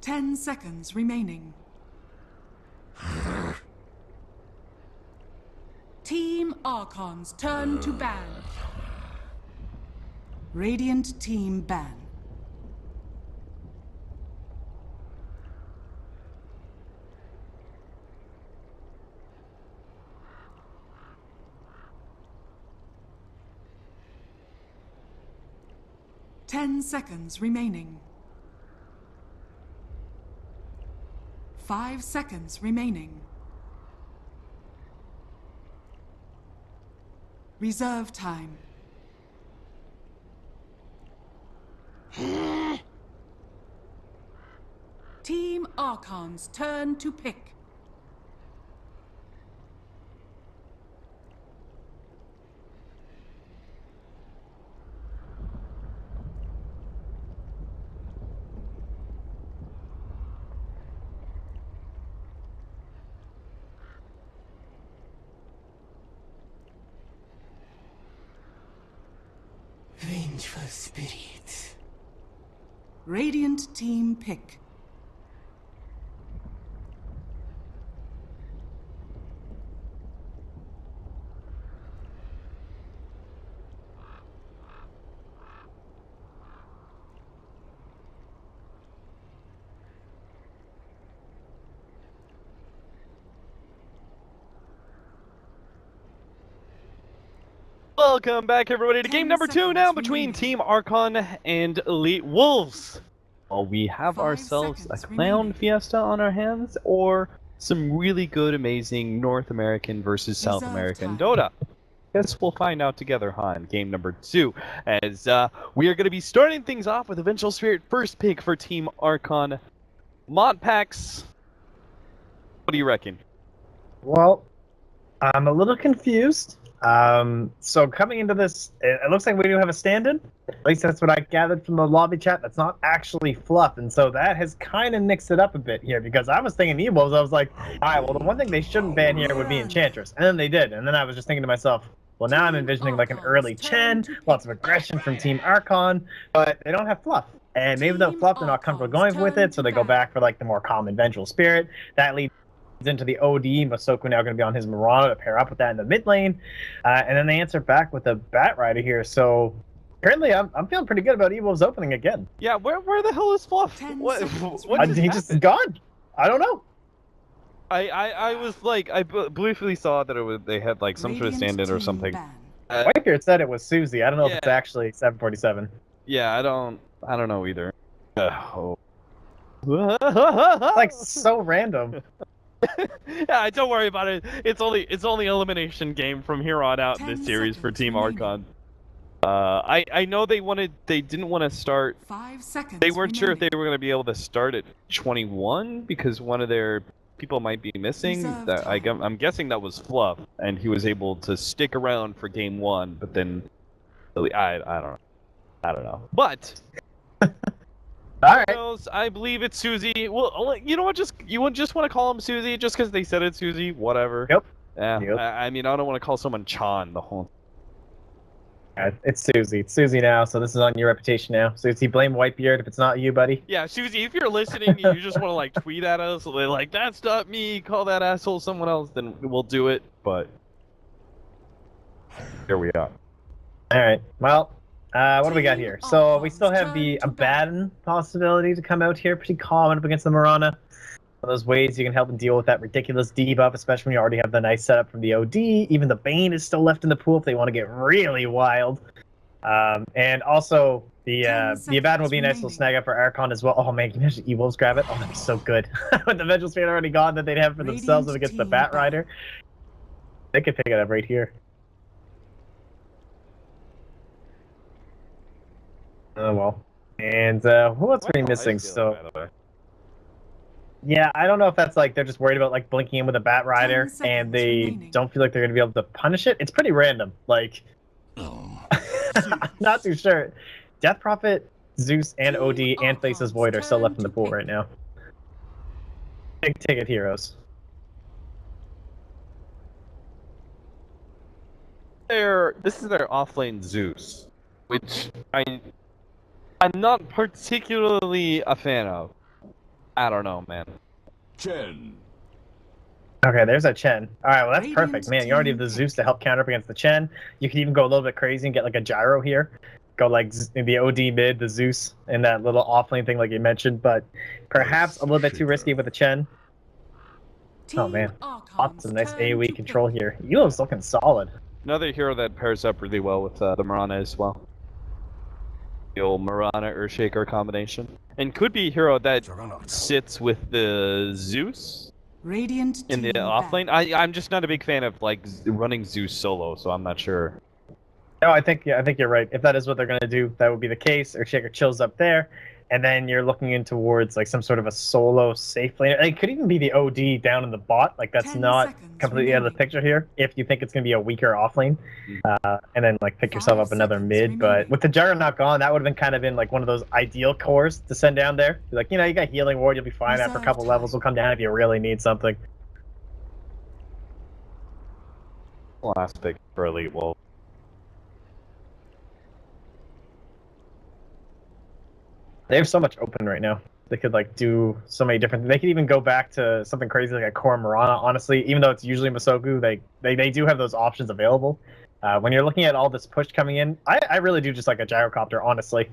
10 seconds remaining. Team Archon's turn to ban. Radiant team ban. Ten seconds remaining. 5 seconds remaining. Reserve time. Team Archon's turn to pick. Vengeful spirit. Radiant team pick. Welcome back, everybody, to 10 game number 2 seconds now between remaining. Team Archon and EWolves. Well, we have 5 ourselves a seconds clown remaining. fiesta on our hands, or some really good, amazing North American versus South Reserve American time. Dota. Guess we'll find out together, huh, in game number 2, as we are going to be starting things off with Eventual Spirit first pick for Team Archon. Mod packs. What do you reckon? Well, I'm a little confused. So coming into this, it looks like we do have a stand-in. At least that's what I gathered from the lobby chat. That's not actually fluff, and so that has kind of mixed it up a bit here, because I was thinking EWolves, I was like, all right, well, the one thing they shouldn't ban here would be Enchantress, and then they did, and then I was just thinking to myself, well, now I'm envisioning like an early Chen, lots of aggression from Team Archon, but they don't have fluff. And maybe without fluff, they're not comfortable going with it, so they go back for like the more common Vengeful Spirit. That leads into the OD. Masoku now going to be on his Mirana to pair up with that in the mid lane, and then they answer back with the Bat Rider here. So currently, I'm feeling pretty good about EWolves opening again. Yeah, where the hell is Fluff? 10 What seconds just He just happened? gone. I don't know. I was like, I briefly saw that they had like some sort of Radiant stand-in or team something. ban. Whitebeard said it was Susie. I don't know if it's Yeah. actually 747. Yeah, I don't know either. Oh. Like so random. Yeah, don't worry about it. It's only elimination game from here on out in 10 this series for seconds Team remaining. Archon. I know they didn't want to start. 5 seconds They weren't sure if they remaining. were going to be able to start at 21 because one of their people might be missing. Reserve time. I'm guessing that was Fluff, and he was able to stick around for game 1. But then, I don't know. But All right. knows, I believe it's Susie. Well, you know what? You just want to call him Susie just because they said it's Susie. Whatever. Yep. Yeah. Yep. I mean, I don't want to call someone Chan the whole. It's Susie. It's Susie now, so this is on your reputation now. Susie, blame Whitebeard if it's not you, buddy. Yeah, Susie, if you're listening and you just want to like tweet at us, like that's not me, call that asshole someone else, then we'll do it. But here we are. All right. Well, what do we got here? So we still have the Turn to Abaddon possibility to come out here, pretty common up against the Mirana. One of those ways you can help them deal with that ridiculous debuff, especially when you already have the nice setup from the OD. Even the Bane is still left in the pool if they want to get really wild. And also the Abaddon will be a nice little snag up for Archon as well. Oh man, can you imagine EWolves grab it? Oh, that'd be so good. With the Vengeful Spirit already gone, that they'd have for themselves if it gets the Radiant Bat team Rider. They could pick it up right here. Oh well. And who else are we missing? So yeah, I don't know if that's like they're just worried about like blinking in with a Bat Rider 10 seconds and they remaining. don't feel like they're gonna be able to punish it. It's pretty random. Like I'm not too sure. Death Prophet, Zeus, and OD and Faces Void are still left in the pool right now. Big ticket heroes. This is their offlane Zeus, which I'm not particularly a fan of. I don't know, man. Chen. Okay, there's a Chen. All right, well that's Radiant perfect, man. You already have the team Zeus to help counter up against the Chen. You can even go a little bit crazy and get like a gyro here. Go like the OD mid, the Zeus, and that little offlane thing like you mentioned, but perhaps a little bit too risky with the Chen. Team Oh man, Archons lots of nice turn AoE to control pick. here. EWolves looking solid. Another hero that pairs up really well with the Mirana as well. The old Mirana Earthshaker combination. And could be a hero that sits with the Zeus Radiant in the team offlane. back. I'm just not a big fan of like running Zeus solo, so I'm not sure. No, I think you're right. If that is what they're gonna do, that would be the case. Or Shaker chills up there, and then you're looking in towards like some sort of a solo safe lane. It could even be the OD down in the bot. Like that's 10 not seconds completely out of the remaining. picture here. If you think it's gonna be a weaker offlane, and then like pick 5 yourself up another seconds mid. But remaining. with the Juggernaut gone, that would have been kind of been like one of those ideal cores to send down there. Like you got healing ward, you'll be fine. After a Reserve couple time. levels, will come down if you really need something. Last pick for Elite Wolf. They have so much open right now. They could like do so many different. They could even go back to something crazy like a Core Mirana. Honestly, even though it's usually Masoku, they do have those options available. When you're looking at all this push coming in, I really do just like a gyrocopter. Honestly,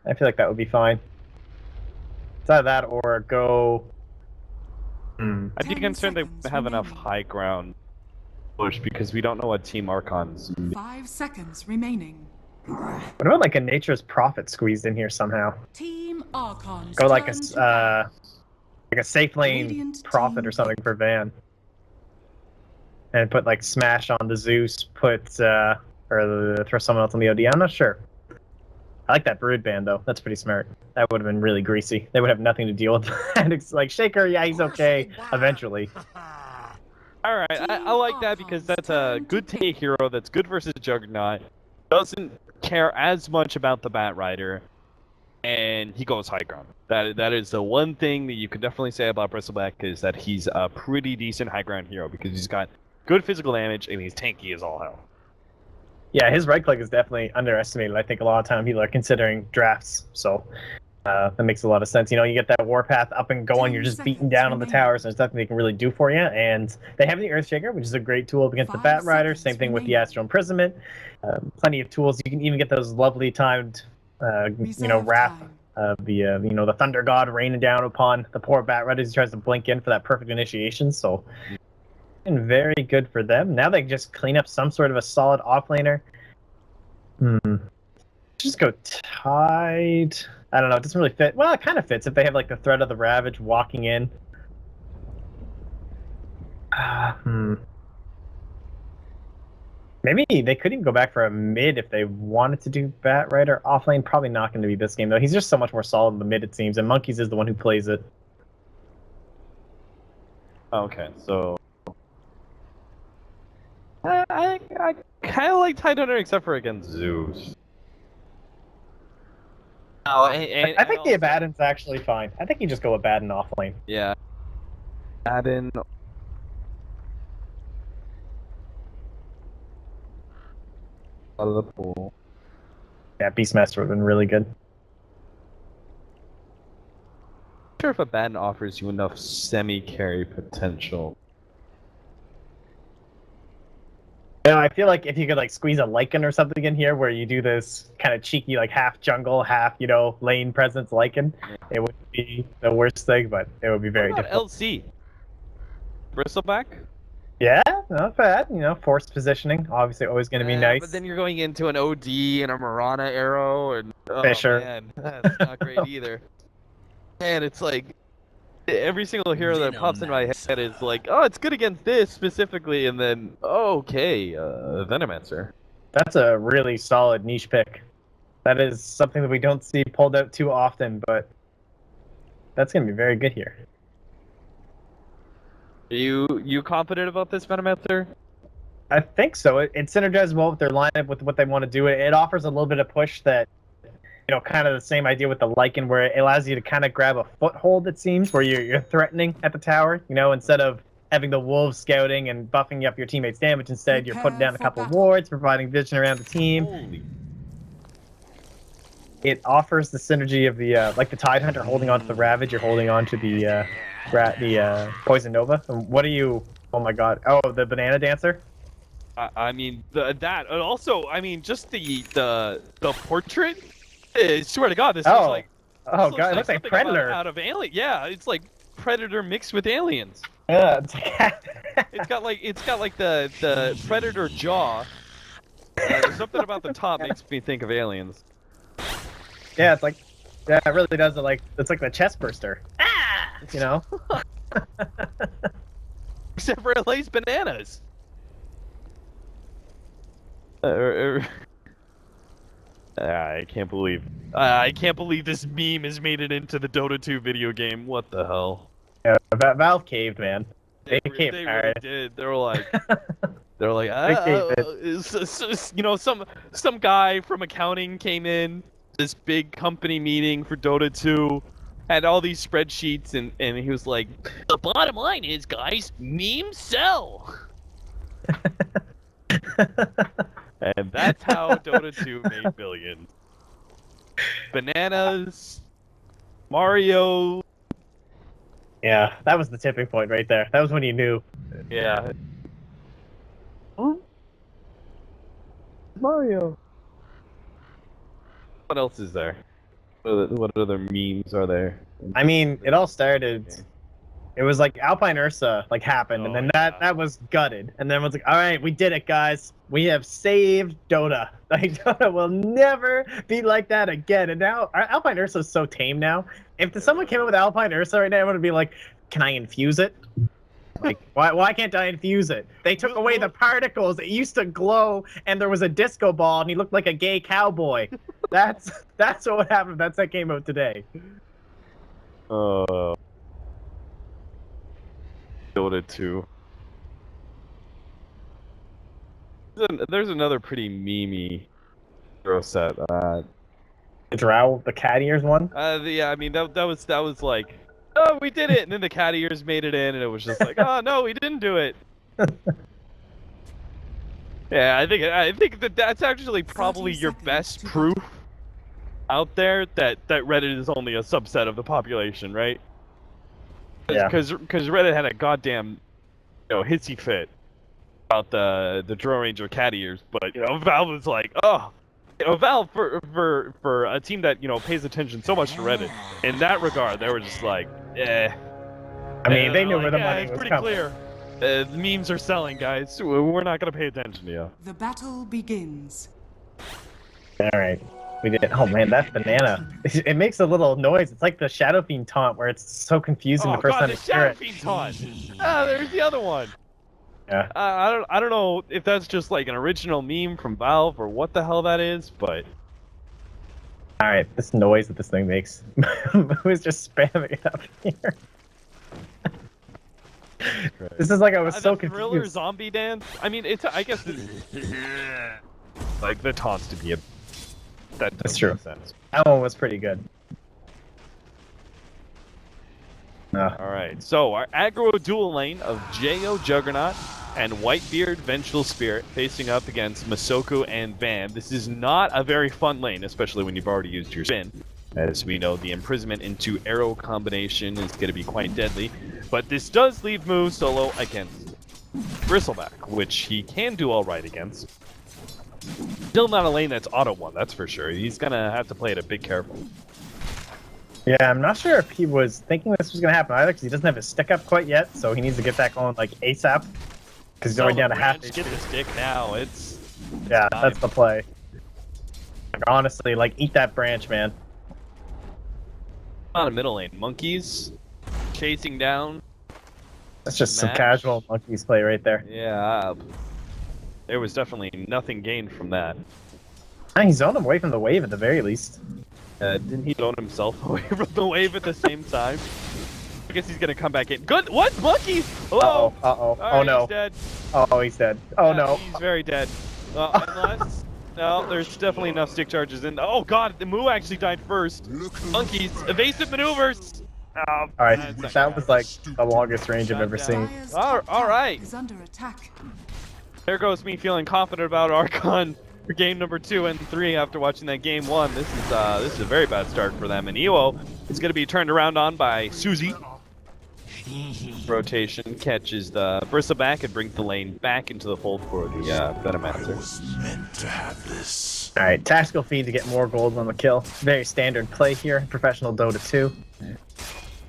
I feel like that would be fine. It's either that or go. I'd be 10 concerned they seconds have enough remaining. high ground push because we don't know what Team Archon's. 5 seconds remaining. What about like a Nature's Prophet squeezed in here somehow? Team Archons Go like turn to a safe lane Radiant Prophet team or something pick. for Van. And put like smash on the Zeus, or throw someone else on the OD. I'm not sure. I like that Brood Band though. That's pretty smart. That would have been really greasy. They would have nothing to deal with. And it's like Shaker, yeah, he's okay eventually. All right, I like that because that's a good take hero that's good versus Juggernaut. Doesn't care as much about the Bat Rider, and he goes high ground. That is the one thing that you could definitely say about Bristleback is that he's a pretty decent high ground hero because he's got good physical damage and he's tanky as all hell. Yeah, his right click is definitely underestimated. I think a lot of time people are considering drafts, so that makes a lot of sense. You get that Warpath up and going, 10 you're just beating seconds down on the remaining. towers, and there's nothing they can really do for you. And they have the Earthshaker, which is a great tool against the 5 Bat Rider. seconds Same thing with the remaining. Astral Imprisonment. Plenty of tools. You can even get those lovely timed, Reserve Wrath time. of the Thunder God raining down upon the poor Bat Rider as he tries to blink in for that perfect initiation. So, been very good for them. Now they can just clean up some sort of a solid offlaner. Just go Tide. I don't know. It doesn't really fit. Well, it kind of fits if they have like the threat of the Ravage walking in. Maybe they could even go back for a mid if they wanted to do Bat Rider offlane. Probably not going to be this game though. He's just so much more solid in the mid it seems, and Monkeys is the one who plays it. Okay, so I kind of like Tidehunter except for against Zeus. Oh, I think the Abaddon's actually fine. I think you just go Abaddon offlane. Yeah. Abaddon. Out of the pool. Yeah, Beastmaster would have been really good. Not sure if Abaddon offers you enough semi-carry potential. I feel like if you could like squeeze a Lycan or something in here where you do this kind of cheeky like half jungle, half lane presence Lycan, it wouldn't be the worst thing, but it would be very What about difficult. LC? Bristleback? Yeah, not bad. Forced positioning, obviously always going to be nice. But then you're going into an OD and a Mirana arrow and Fisher. Man, that's not great either. And it's like every single hero that pops in my head is like, oh, it's good against this specifically, and then okay, Venomancer. That's a really solid niche pick. That is something that we don't see pulled out too often, but that's going to be very good here. Are you confident about this Venomancer? I think so. It synergizes well with their lineup, with what they want to do. It offers a little bit of push that, kind of the same idea with the Lycan, where it allows you to kind of grab a foothold, it seems, where you're threatening at the tower, instead of having the wolves scouting and buffing up your teammates' damage. Instead, you're putting down a couple of wards, providing vision around the team. Holy. it offers the synergy of the like the Tide Hunter holding onto the Ravage, you're holding onto the Poison Nova. And what are you? Oh my God! Oh, the Banana Dancer. I mean that, and also I mean just the portrait. Swear to God, this Oh. looks like Oh this God, it looks like something Predator. out of Alien. Yeah, it's like Predator mixed with aliens. Yeah, It's got like the Predator jaw. There's something about the top makes me think of aliens. yeah, it's like, yeah, it really does. It's like the chest burster. Ah, you know. Except for it lays bananas. I can't believe this meme has made it into the Dota 2 video game. What the hell? Yeah, Valve caved, man. They caved They hard. really did. They were like, you know, some guy from accounting came in this big company meeting for Dota 2, had all these spreadsheets, and he was like, the bottom line is, guys, memes sell. And that's how Dota 2 made billions. Bananas, Mario. Yeah, that was the tipping point right there. That was when you knew. Yeah. Mario. What else is there? What other memes are there? I mean, it all started. It was like Alpine Ursa happened, and then that was gutted, and then everyone's like, "All right, we did it, guys. We have saved Dota. Like Dota will never be like that again." And now Alpine Ursa is so tame now. If someone came up with Alpine Ursa right now, I would be like, "Can I infuse it? Like, why can't I infuse it? They took away the particles. It used to glow, and there was a disco ball, and he looked like a gay cowboy. That's what happened. That's that came out today." Dota 2. There's another pretty memey hero set. Drow, the cat ears one. Yeah, I mean that was like, oh, we did it, and then the cat ears made it in, and it was just like, oh no, we didn't do it. Yeah, I think that's actually probably your best proof out there that Reddit is only a subset of the population, right? Yeah. Because Reddit had a goddamn, hissy fit about the Drone Ranger cat ears, but Valve was like, oh, Valve for a team that pays attention so much to Reddit, in that regard, they were just like, eh. I mean, they knew like, where the money it's was pretty coming. clear. The memes are selling, guys. We're not gonna pay attention to you. The battle begins. All right. We did. Oh man, that banana. It makes a little noise. It's like the Shadow Fiend taunt where it's so confusing the first time you hear Shadow it. Fiend taunt. There's the other one. Yeah. I don't know if that's just like an original meme from Valve or what the hell that is, but All right, this noise that this thing makes. Who's just spamming it up here? This is like I was so the Thriller confused. zombie dance. I mean, I guess it's like the taunts to be a. That's true. Make sense. That one was pretty good. All right, so our aggro dual lane of Jo Juggernaut and Whitebeard Vengeful Spirit facing up against Masoku and Van. This is not a very fun lane, especially when you've already used your spin. As we know, the imprisonment into arrow combination is going to be quite deadly. But this does leave Moo solo against Bristleback, which he can do all right against. Still not a lane that's auto one, that's for sure. He's going to have to play it a bit careful. Yeah, I'm not sure if he was thinking this was going to happen either, because he doesn't have his stick up quite yet, so he needs to get that going like ASAP. Because he's already down to half. Get the stick now. It's Yeah, time. that's the play. Like, honestly, eat that branch, man. On a middle lane. Monkeys chasing down. That's just some Smash. casual monkeys play right there. Yeah. There was definitely nothing gained from that. He zoned him away from the wave at the very least. Didn't he zone himself away from the wave at the same time? I guess he's gonna come back in. Good. What? Monkeys? Hello. Uh-oh. All Oh, right, no. He's dead. Oh, he's dead. Oh, Yeah, no. He's very dead. Unless. No, there's definitely enough stick charges in. Oh god, the Moo actually died first. Monkeys, evasive maneuvers. All right, that was like the longest range I've ever seen. Dire's All top tower right. is under attack. There goes me feeling confident about Archon for game number 2 and 3 after watching that game 1. This is a very bad start for them. And EWO is going to be turned around on by Susie. Rotation catches the bristleback and brings the lane back into the fold for the Venomancer. Meant to have this. All right, tactical feed to get more gold on the kill. Very standard play here in professional Dota 2.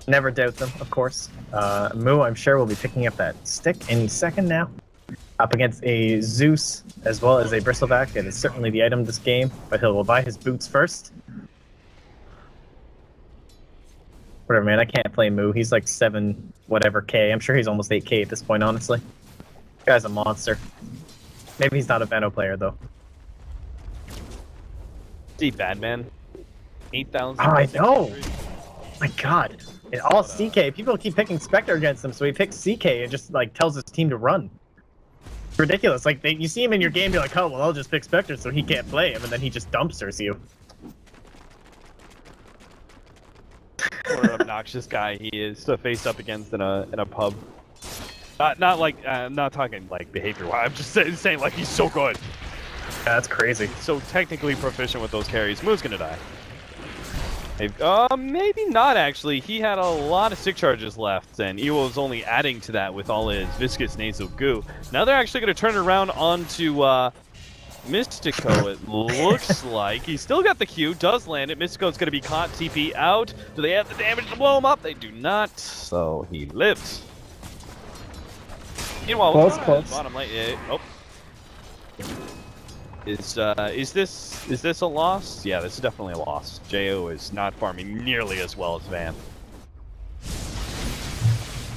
Never doubt them, of course. Moo, I'm sure, will be picking up that stick any second now. Up against a Zeus as well as a bristleback. It is certainly the item of this game, but will buy his boots first. Whatever, man, I can't play Moo. He's like 7 whatever K. I'm sure he's almost 8K at this point, honestly. Guy's a monster. Maybe he's not a Veno player, though. See, bad man. 8,000. Oh, I know! My god. In all CK, people keep picking Spectre against him, so he picks CK and just, like, tells his team to run. It's ridiculous. Like, you see him in your game, you're like, oh, well, I'll just pick Spectre so he can't play him, and then he just dumpsters you. What an obnoxious guy he is to face up against in a pub. Not like I'm not talking like behavior. I'm just saying like he's so good. Yeah, that's crazy. So technically proficient with those carries. Moo's gonna die. Maybe not actually. He had a lot of stick charges left, and EWO was only adding to that with all his viscous nasal goo. Now they're actually gonna turn it around onto Mystico, it looks like. He's still got the Q, does land it. Mystico's going to be caught, TP out. Do they have the damage to blow him up? They do not, so he lives. Meanwhile, Close. bottom lane. Oh. Is this a loss? Yeah, this is definitely a loss. JO is not farming nearly as well as Van.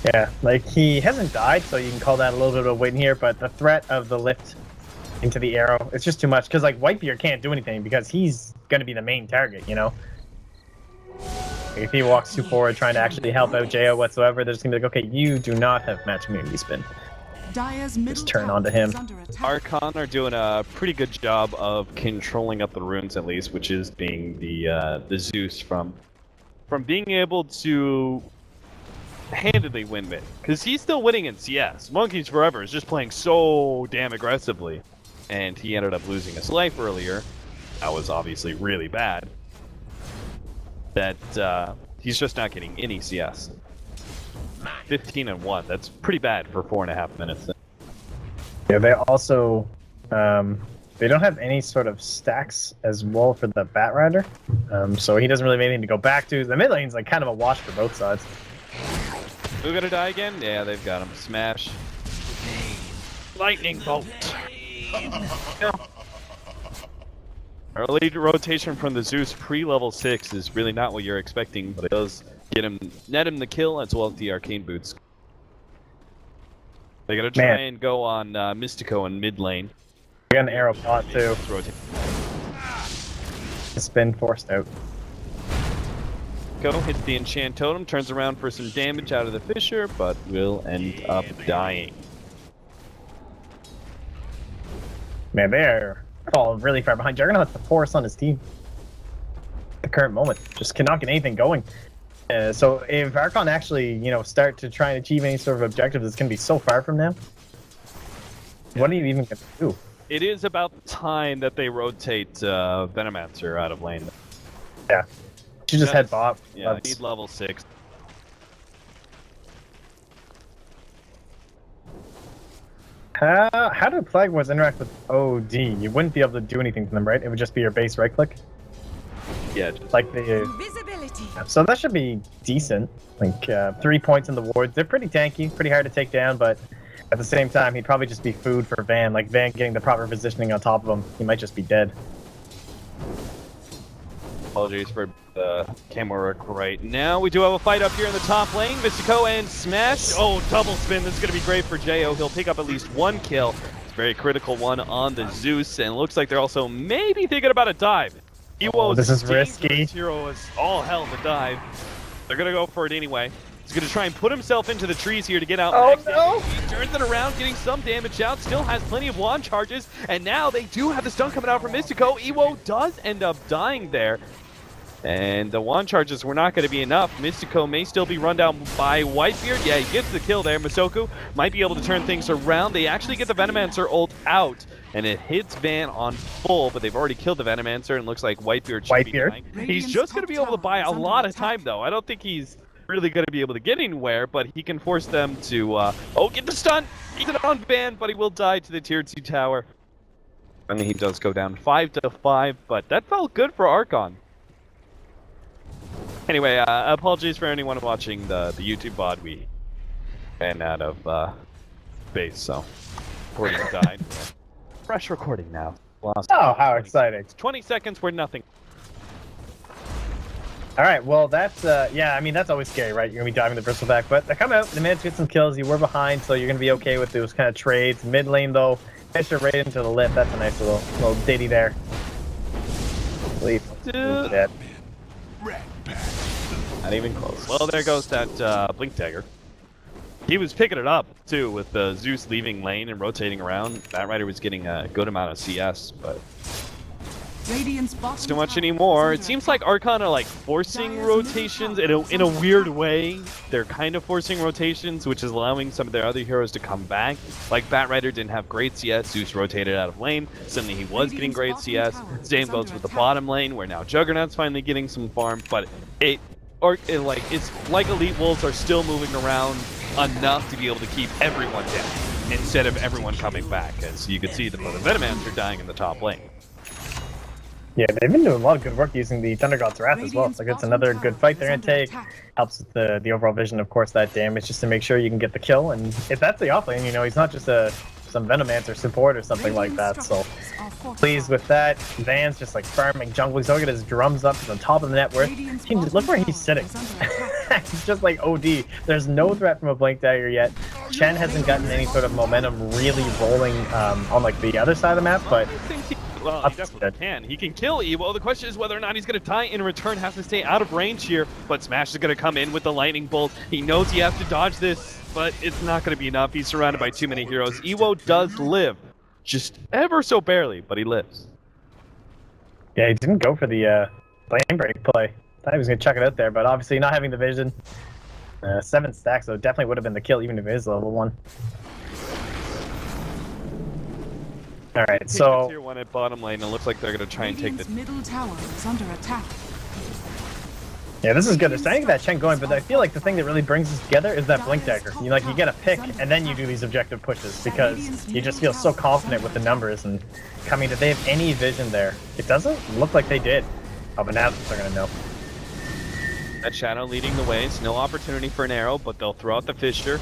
Yeah, like, he hasn't died, so you can call that a little bit of a win here, but the threat of the lift into the arrow, it's just too much, because like Whitebeard can't do anything because he's going to be the main target, you know? Like, if he walks too forward trying to actually help out JO whatsoever, they're just going to be like, okay, you do not have match immunity spin. Just turn onto him. Archon are doing a pretty good job of controlling up the runes at least, which is being the Zeus from being able to handedly win mid, because he's still winning in CS. Monkeys Forever is just playing so damn aggressively, and he ended up losing his life earlier. That was obviously really bad. That he's just not getting any CS. 15-1. That's pretty bad for 4.5 minutes. Yeah, they also they don't have any sort of stacks as well for the Batrider, so he doesn't really have anything to go back to. The mid lane's like kind of a wash for both sides. Who gonna die again? Yeah, they've got him. Smash. Lightning bolt. Early rotation from the Zeus pre-level 6 is really not what you're expecting, but it does net him the kill as well as the arcane boots. They gotta try and go on Mystico in mid lane. We got an arrow pot too. It's been forced out. Go hits the enchant totem, turns around for some damage out of the Fisher, but will end up dying. Man, they're falling really far behind. Juggernaut's the poorest on his team at the current moment. Just cannot get anything going. So if Archon actually, you know, start to try and achieve any sort of objectives, it's going to be so far from now. What are you even going to do? It is about time that they rotate Venomancer out of lane. Yeah. You just head bot. Yeah, I need level 6. How do Plague Wars interact with OD? You wouldn't be able to do anything to them, right? It would just be your base right click? Yeah, just like the... So that should be decent. Like 3 points in the wards. They're pretty tanky, pretty hard to take down, but at the same time, he'd probably just be food for Van. Like Van getting the proper positioning on top of him, he might just be dead. Apologies for the camera work right now. We do have a fight up here in the top lane. Mystico and Smash. Oh, double spin. This is going to be great for Jo. He'll pick up at least 1 kill. It's a very critical one on the Zeus, and it looks like they're also maybe thinking about a dive. This is risky. Hero is all hell of a dive. They're going to go for it anyway. He's going to try and put himself into the trees here to get out. Oh, no! He turns it around, getting some damage out. Still has plenty of wand charges. And now they do have the stun coming out from Mystico. EWO does end up dying there. And the wand charges were not going to be enough. Mystico may still be run down by Whitebeard. Yeah, he gets the kill there. Masoku might be able to turn things around. They actually get the Venomancer ult out, and it hits Van on full, but they've already killed the Venomancer, and looks like Whitebeard should be dying. He's just going to be able to buy a lot of time, though. I don't think he's really going to be able to get anywhere, but he can force them to, get the stun! He's on Van, but he will die to the tier 2 tower. And he does go down 5-5, but that felt good for Archon. Anyway, apologies for anyone watching the YouTube VOD. We ran out of space, so recording died. Fresh recording now. Lost Oh, how exciting. 20 seconds were nothing. All right, well, that's, yeah, I mean, that's always scary, right? You're going to be diving the Bristol back, but they come out, they managed to get some kills. You were behind, so you're going to be okay with those kind of trades. Mid lane, though, Fisher right into the lip. That's a nice little ditty there. Leave. Dead. Not even close. Well, there goes that Blink Dagger. He was picking it up, too, with Zeus leaving lane and rotating around. Batrider was getting a good amount of CS, but not too much anymore. It seems like Archon are like forcing rotations in a weird way. They're kind of forcing rotations, which is allowing some of their other heroes to come back. Like Batrider didn't have great CS, Zeus rotated out of lane. Suddenly he was getting great CS. Same goes with the bottom lane, where now Juggernaut's finally getting some farm, but it's like ELWolves are still moving around enough to be able to keep everyone down instead of everyone coming back, as you can see the Venomancer dying in the top lane. Yeah, they've been doing a lot of good work using the Thunder God's Wrath as well. Like, it's another good fight they're going to take. Helps with the overall vision, of course, that damage, just to make sure you can get the kill. And if that's the offlane, you know, he's not just some Venomancer support or something like that. So, pleased with that. Van's just like farming jungle. He's looking at his drums up to the top of the net worth. Look where he's sitting. He's just like OD. There's no threat from a Blink Dagger yet. Chen hasn't gotten any sort of momentum really rolling on like the other side of the map, but well, he definitely can. He can kill EWO. The question is whether or not he's going to die in return. Has to stay out of range here, but Smash is going to come in with the lightning bolt. He knows he has to dodge this, but it's not going to be enough. He's surrounded by too many heroes. EWO does live, just ever so barely, but he lives. Yeah, he didn't go for the lane break play. Thought he was going to chuck it out there, but obviously not having the vision. 7 stacks, though, definitely would have been the kill, even if it is level 1. All right, so tier 1 at bottom lane. It looks like they're going to try and take the middle tower is under attack. yeah, this is good. They're starting to get that Chen going, but I feel like the thing that really brings us together is that Blink Dagger. You like, you get a pick, and then you do these objective pushes because you just feel so confident with the numbers and coming. Did they have any vision there? It doesn't look like they did. Oh, but now they're gonna know. That Shadow leading the ways. No opportunity for an arrow, but they'll throw out the Fisher.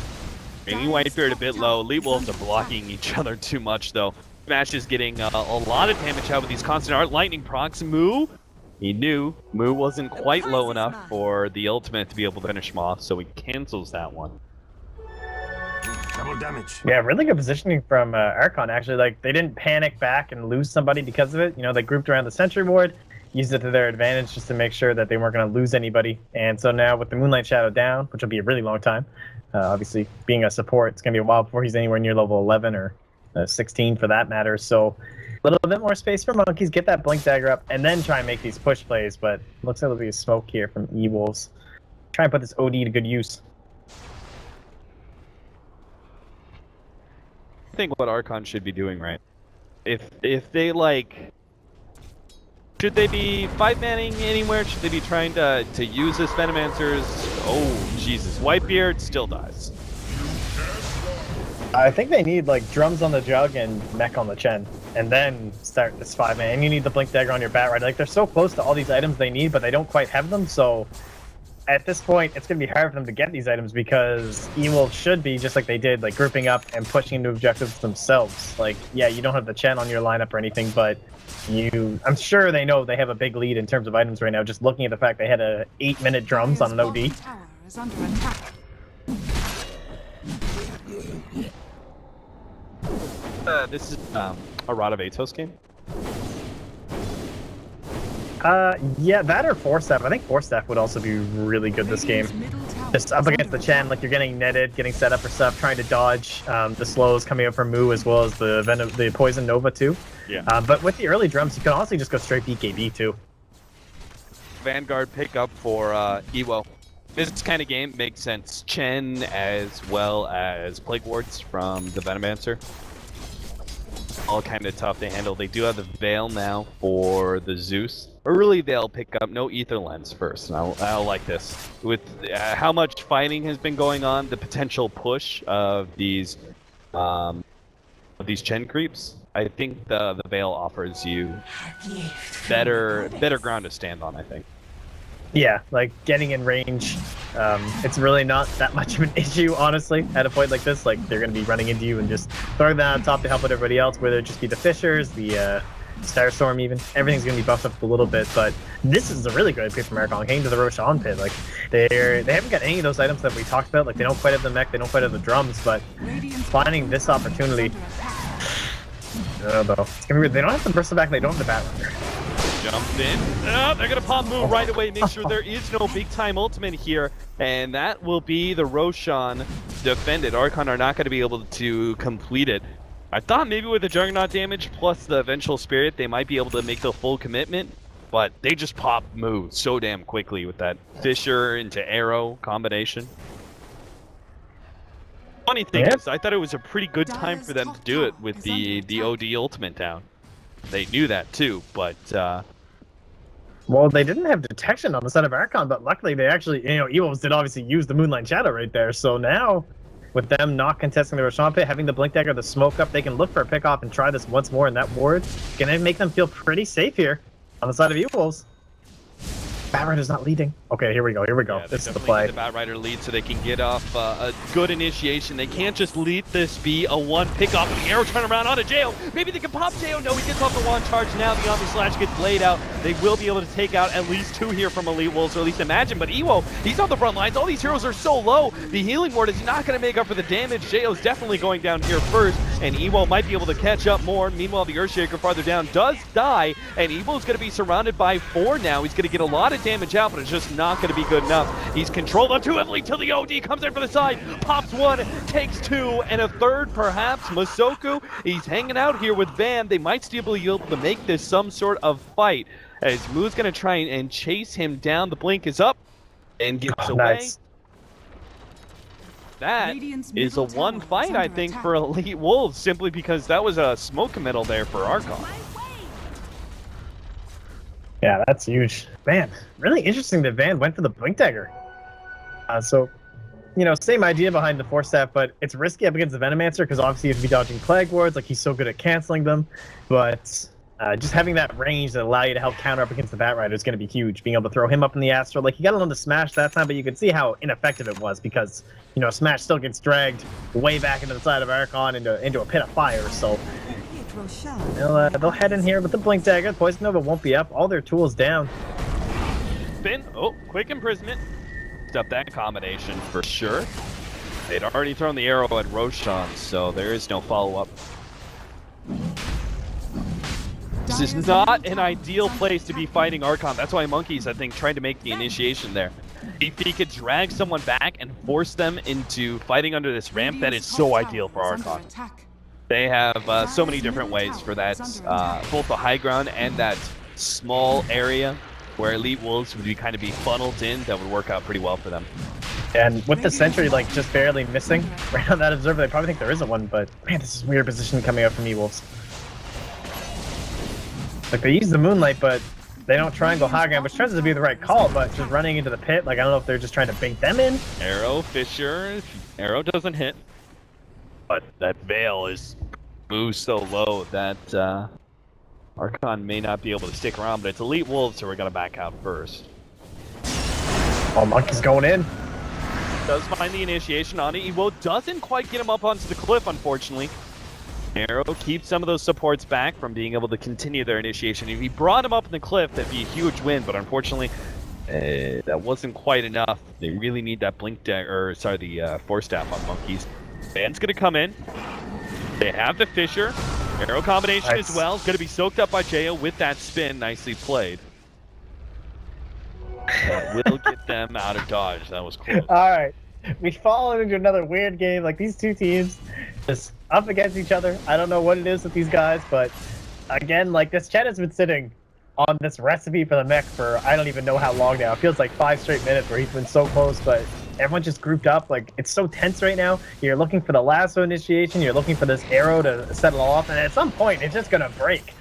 Maybe Whitebeard a bit low. ELWolves are blocking each other too much, though. Smash is getting a lot of damage out with these constant art lightning procs. Moo, he knew Moo wasn't quite low enough for the ultimate to be able to finish him off, so he cancels that one. Double damage. Yeah, really good positioning from Archon, actually. Like, they didn't panic back and lose somebody because of it. You know, they grouped around the sentry ward, used it to their advantage just to make sure that they weren't going to lose anybody. And so now with the Moonlight Shadow down, which will be a really long time, obviously being a support, it's going to be a while before he's anywhere near level 11 or 16 for that matter. So a little bit more space for Monkeys, get that Blink Dagger up, and then try and make these push plays. But looks like there'll be a smoke here from EWolves. Try and put this OD to good use. I think what Archon should be doing, right? If they like, should they be 5-manning anywhere? Should they be trying to use this Venomancer's? Oh Jesus, Whitebeard still dies. I think they need like drums on the Jug and mech on the Chen, and then start this 5-man. And you need the Blink Dagger on your Batrider. Like, they're so close to all these items they need, but they don't quite have them. So at this point, it's going to be hard for them to get these items because EWolves should be, just like they did, like grouping up and pushing into objectives themselves. Like, yeah, you don't have the Chen on your lineup or anything, but I'm sure they know they have a big lead in terms of items right now, just looking at the fact they had a 8-minute drums on an OD. Tower is under attack. This is a Rod of Atos game. Yeah, that or Force Staff. I think Force Staff would also be really good this game. Just up against the Chen, like, you're getting netted, getting set up for stuff, trying to dodge the slows coming out from Moo, as well as the Poison Nova too. Yeah. But with the early drums, you can honestly just go straight BKB too. Vanguard pickup for Ewo. This kind of game makes sense. Chen as well as Plague Wards from the Venomancer. All kind of tough to handle. They do have the Veil now for the Zeus. Early they'll pick up no Ether Lens first. And I'll like this. With how much fighting has been going on, the potential push of these Chen creeps, I think the Veil offers you better ground to stand on, I think. Yeah, like getting in range, it's really not that much of an issue, honestly, at a point like this. Like, they're going to be running into you and just throwing that on top to help out everybody else, whether it just be the Fishers, the Starstorm even. Everything's going to be buffed up a little bit, but this is a really good pick from Archon. Came to the Roshan pit. Like, they haven't got any of those items that we talked about. Like, they don't quite have the mech, they don't quite have the drums, but finding this opportunity, I don't know, though. It's gonna be weird. They don't have the Bristleback, they don't have the Batrunner. Jumped in. They're going to pop move right away. Make sure there is no big time ultimate here. And that will be the Roshan defended. Archon are not going to be able to complete it. I thought maybe with the Juggernaut damage plus the Eventual Spirit, they might be able to make the full commitment. But they just pop move so damn quickly with that Fisher into Arrow combination. Funny thing is, I thought it was a pretty good time for them to do it with the OD ultimate down. They knew that too, but well, they didn't have detection on the side of Archon, but luckily they actually, EWolves did obviously use the Moonlight Shadow right there. So now, with them not contesting the Roshan pit, having the Blink Dagger, the smoke up, they can look for a pick off and try this once more, and that ward gonna make them feel pretty safe here on the side of EWolves. Batrider's not leading. Okay, here we go. Yeah, this is the play. The Batrider lead so they can get off a good initiation. They can't just lead this be a one pick off of the arrow turn around onto Jo. Maybe they can pop Jo. No, he gets off the wand charge now. The Omni Slash gets laid out. They will be able to take out at least two here from Elite Wolves, or at least imagine. But Ewo, he's on the front lines. All these heroes are so low. The healing ward is not going to make up for the damage. Jo's definitely going down here first, and Ewo might be able to catch up more. Meanwhile, the Earthshaker farther down does die, and Ewo's going to be surrounded by 4 now. He's going to get a lot of damage out, but it's just not going to be good enough. He's controlled on 2 heavily till the OD comes in for the side, pops 1, takes 2, and a 3rd perhaps. Masoku, he's hanging out here with Van. They might still be able to make this some sort of fight, as Moo's going to try and chase him down. The blink is up and gets away. Nice. That is a 1 fight, I think, for Elite Wolves, simply because that was a smoke emitter there for Archon. Yeah, that's huge. Man, really interesting that Van went for the Blink Dagger. So, same idea behind the Force Staff, but it's risky up against the Venomancer because obviously you have to be dodging Plague Wards, like he's so good at canceling them. But just having that range that allow you to help counter up against the Batrider is going to be huge. Being able to throw him up in the Astral, like he got on to Smash that time, but you can see how ineffective it was because, Smash still gets dragged way back into the side of Archon into a pit of fire. So they'll head in here with the Blink Dagger. Poison Nova won't be up. All their tools down. Spin. Oh, quick imprisonment. Up that combination for sure. They'd already thrown the arrow at Roshan, so there is no follow-up. This is not an ideal place to be fighting Archon. That's why Monkeys, I think, tried to make the initiation there. If he could drag someone back and force them into fighting under this ramp, that is so ideal for Archon. They have so many different ways for that, both the high ground and that small area where Elite Wolves would be funneled in. That would work out pretty well for them. And with the Sentry just barely missing right on that Observer, they probably think there isn't one, but man, this is weird position coming up from EWolves. Like, they use the Moonlight, but they don't try and go high ground, which turns out to be the right call, but just running into the pit, I don't know if they're just trying to bait them in. Arrow, Fisher, Arrow doesn't hit. But that Veil is moved so low that Archon may not be able to stick around, but it's Elite Wolves, so we're going to back out first. Oh, Monkey's going in. Does find the initiation on it. Ewo doesn't quite get him up onto the cliff, unfortunately. Arrow keeps some of those supports back from being able to continue their initiation. If he brought him up in the cliff, that'd be a huge win, but unfortunately, that wasn't quite enough. They really need that the Force Staff on Monkeys. Van's going to come in. They have the Fisher. Arrow combination as well. It's going to be soaked up by Jo with that spin. Nicely played. That will get them out of dodge. That was close. All right. We fall into another weird game. These two teams just up against each other. I don't know what it is with these guys, but again, this chat has been sitting on this recipe for the mech for I don't even know how long now. It feels like 5 straight minutes where he's been so close, but everyone just grouped up. Like, it's so tense right now. You're looking for the lasso initiation, you're looking for this arrow to settle off, and at some point, it's just gonna break.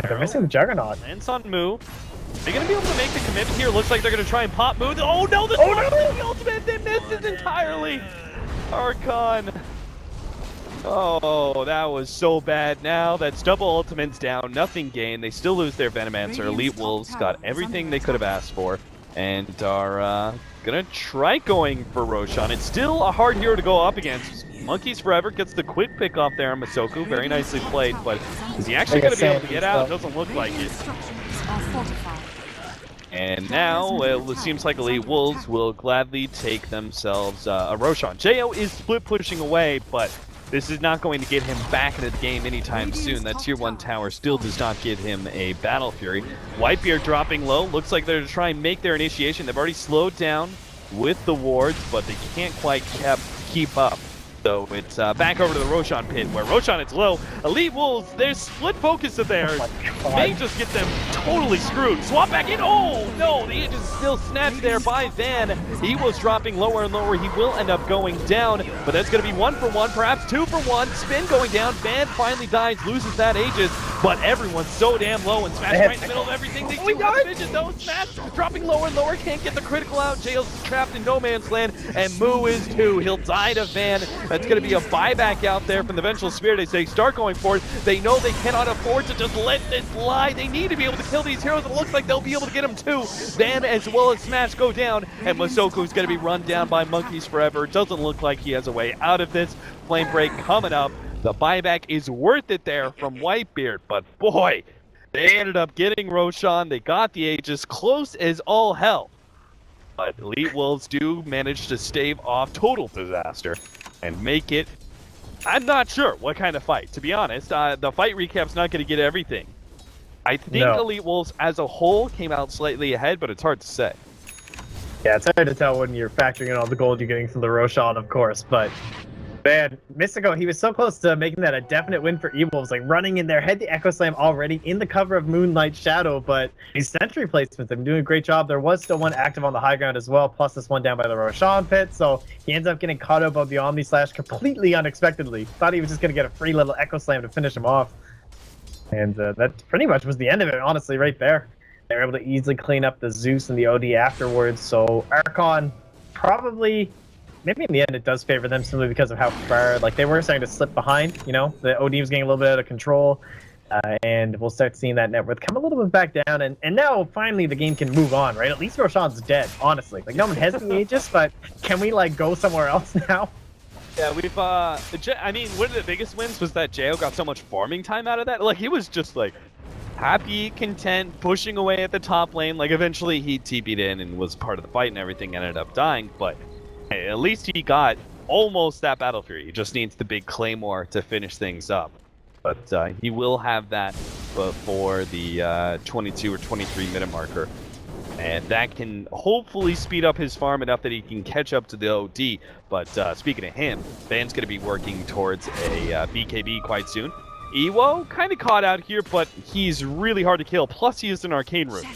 They're missing the Juggernaut. Lands on Moo. They're going to be able to make the commitment here. Looks like they're going to try and pop Moo. Oh no, the ultimate, they missed it entirely. Archon. Oh, that was so bad. Now that's double ultimates down, nothing gained. They still lose their Venomancer. EWolves got everything they could have asked for and are gonna try going for Roshan. It's still a hard hero to go up against. Monkeys Forever gets the quick pick off there on Masoku. Very nicely played, but is he actually going to be able to get out? Doesn't look like it. And now, well, it seems like EWolves will gladly take themselves a Roshan. Jo is split pushing away, but this is not going to get him back into the game anytime soon. That tier 1 tower still does not give him a Battle Fury. Whitebeard dropping low. Looks like they're going to try and make their initiation. They've already slowed down with the wards, but they can't quite keep up. So it's back over to the Roshan pit, where Roshan is low. EWolves, their split focus of theirs may just get them totally screwed. Swap back in. Oh no, the edge is still snatched there by Van. He was dropping lower and lower. He will end up going down, but that's going to be 1 for 1, perhaps 2 for 1. Spin going down. Van finally dies, loses that Aegis, but everyone's so damn low, and Smash right in the middle of everything. They do have vision though. Smash dropping lower and lower, can't get the critical out. Jail's trapped in no man's land, and Moo is too. He'll die to Van. That's going to be a buyback out there from the Vengeful Spirit as they start going forward. They know they cannot afford to just let this lie. They need to be able to kill these heroes. It looks like they'll be able to get them too. Van as well as Smash go down, and Masoku's going to be run down by Monkeys Forever. Doesn't look like he has a way out of this. Flame Break coming up. The buyback is worth it there from Whitebeard, but boy, they ended up getting Roshan. They got the Aegis close as all hell. But EWolves do manage to stave off total disaster and make it, I'm not sure what kind of fight. To be honest, the fight recap's not going to get everything. I think EWolves as a whole came out slightly ahead, but it's hard to say. Yeah, it's hard to tell when you're factoring in all the gold you're getting from the Roshan, of course, but man, Mystico, he was so close to making that a definite win for EWolves, like running in there, had the Echo Slam already in the cover of Moonlight Shadow, but these sentry placements have been doing a great job. There was still one active on the high ground as well, plus this one down by the Roshan pit, so he ends up getting caught up on the Omni Slash completely unexpectedly. Thought he was just going to get a free little Echo Slam to finish him off. And that pretty much was the end of it, honestly, right there. They were able to easily clean up the Zeus and the OD afterwards, so Archon probably... Maybe in the end it does favor them simply because of how far, like, they were starting to slip behind, you know? The OD was getting a little bit out of control, and we'll start seeing that net worth come a little bit back down, and now finally the game can move on, right? At least Roshan's dead, honestly. Like, no one has the Aegis, but can we, like, go somewhere else now? Yeah, we've, I mean, one of the biggest wins was that Jo got so much farming time out of that. Like, he was just, like, happy, content, pushing away at the top lane. Like, eventually he TP'd in and was part of the fight and everything, ended up dying, but at least he got almost that Battle Fury. He just needs the big Claymore to finish things up. But he will have that before the 22 or 23 minute marker. And that can hopefully speed up his farm enough that he can catch up to the OD. But speaking of him, Van's going to be working towards a BKB quite soon. Ewo, kind of caught out here, but he's really hard to kill. Plus he is an Arcane Rune.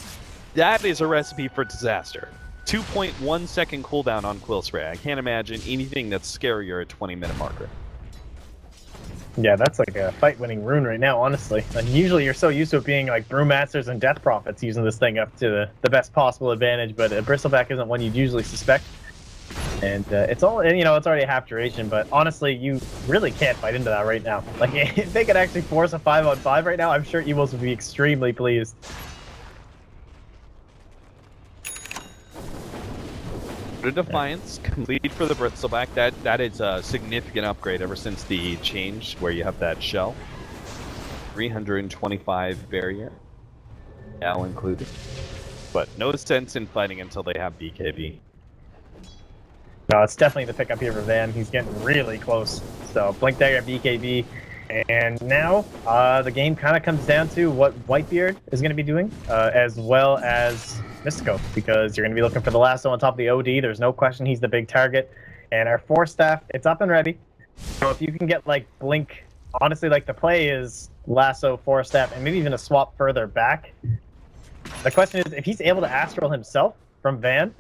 That is a recipe for disaster. 2.1 second cooldown on Quill Spray. I can't imagine anything that's scarier at 20-minute marker. Yeah, that's like a fight-winning rune right now, honestly. Like, usually you're so used to it being like Brewmasters and Death Prophets using this thing up to the best possible advantage, but a Bristleback isn't one you'd usually suspect. And it's all, you know, it's already a half duration, but honestly, you really can't fight into that right now. Like, if they could actually force a 5-on-5 right now, I'm sure EWolves would be extremely pleased. Defiance complete for the Bristleback. That is a significant upgrade ever since the change where you have that shell. 325 barrier now included, but no sense in fighting until they have BKB. No, it's definitely the pickup here for Van. He's getting really close. So Blink Dagger BKB, and now the game kind of comes down to what Whitebeard is going to be doing, as well as Mystico, because you're going to be looking for the lasso on top of the OD. There's no question he's the big target. And our Force Staff, it's up and ready. So if you can get, like, Blink, honestly, like, the play is lasso, force step, and maybe even a swap further back. The question is, if he's able to astral himself from Van,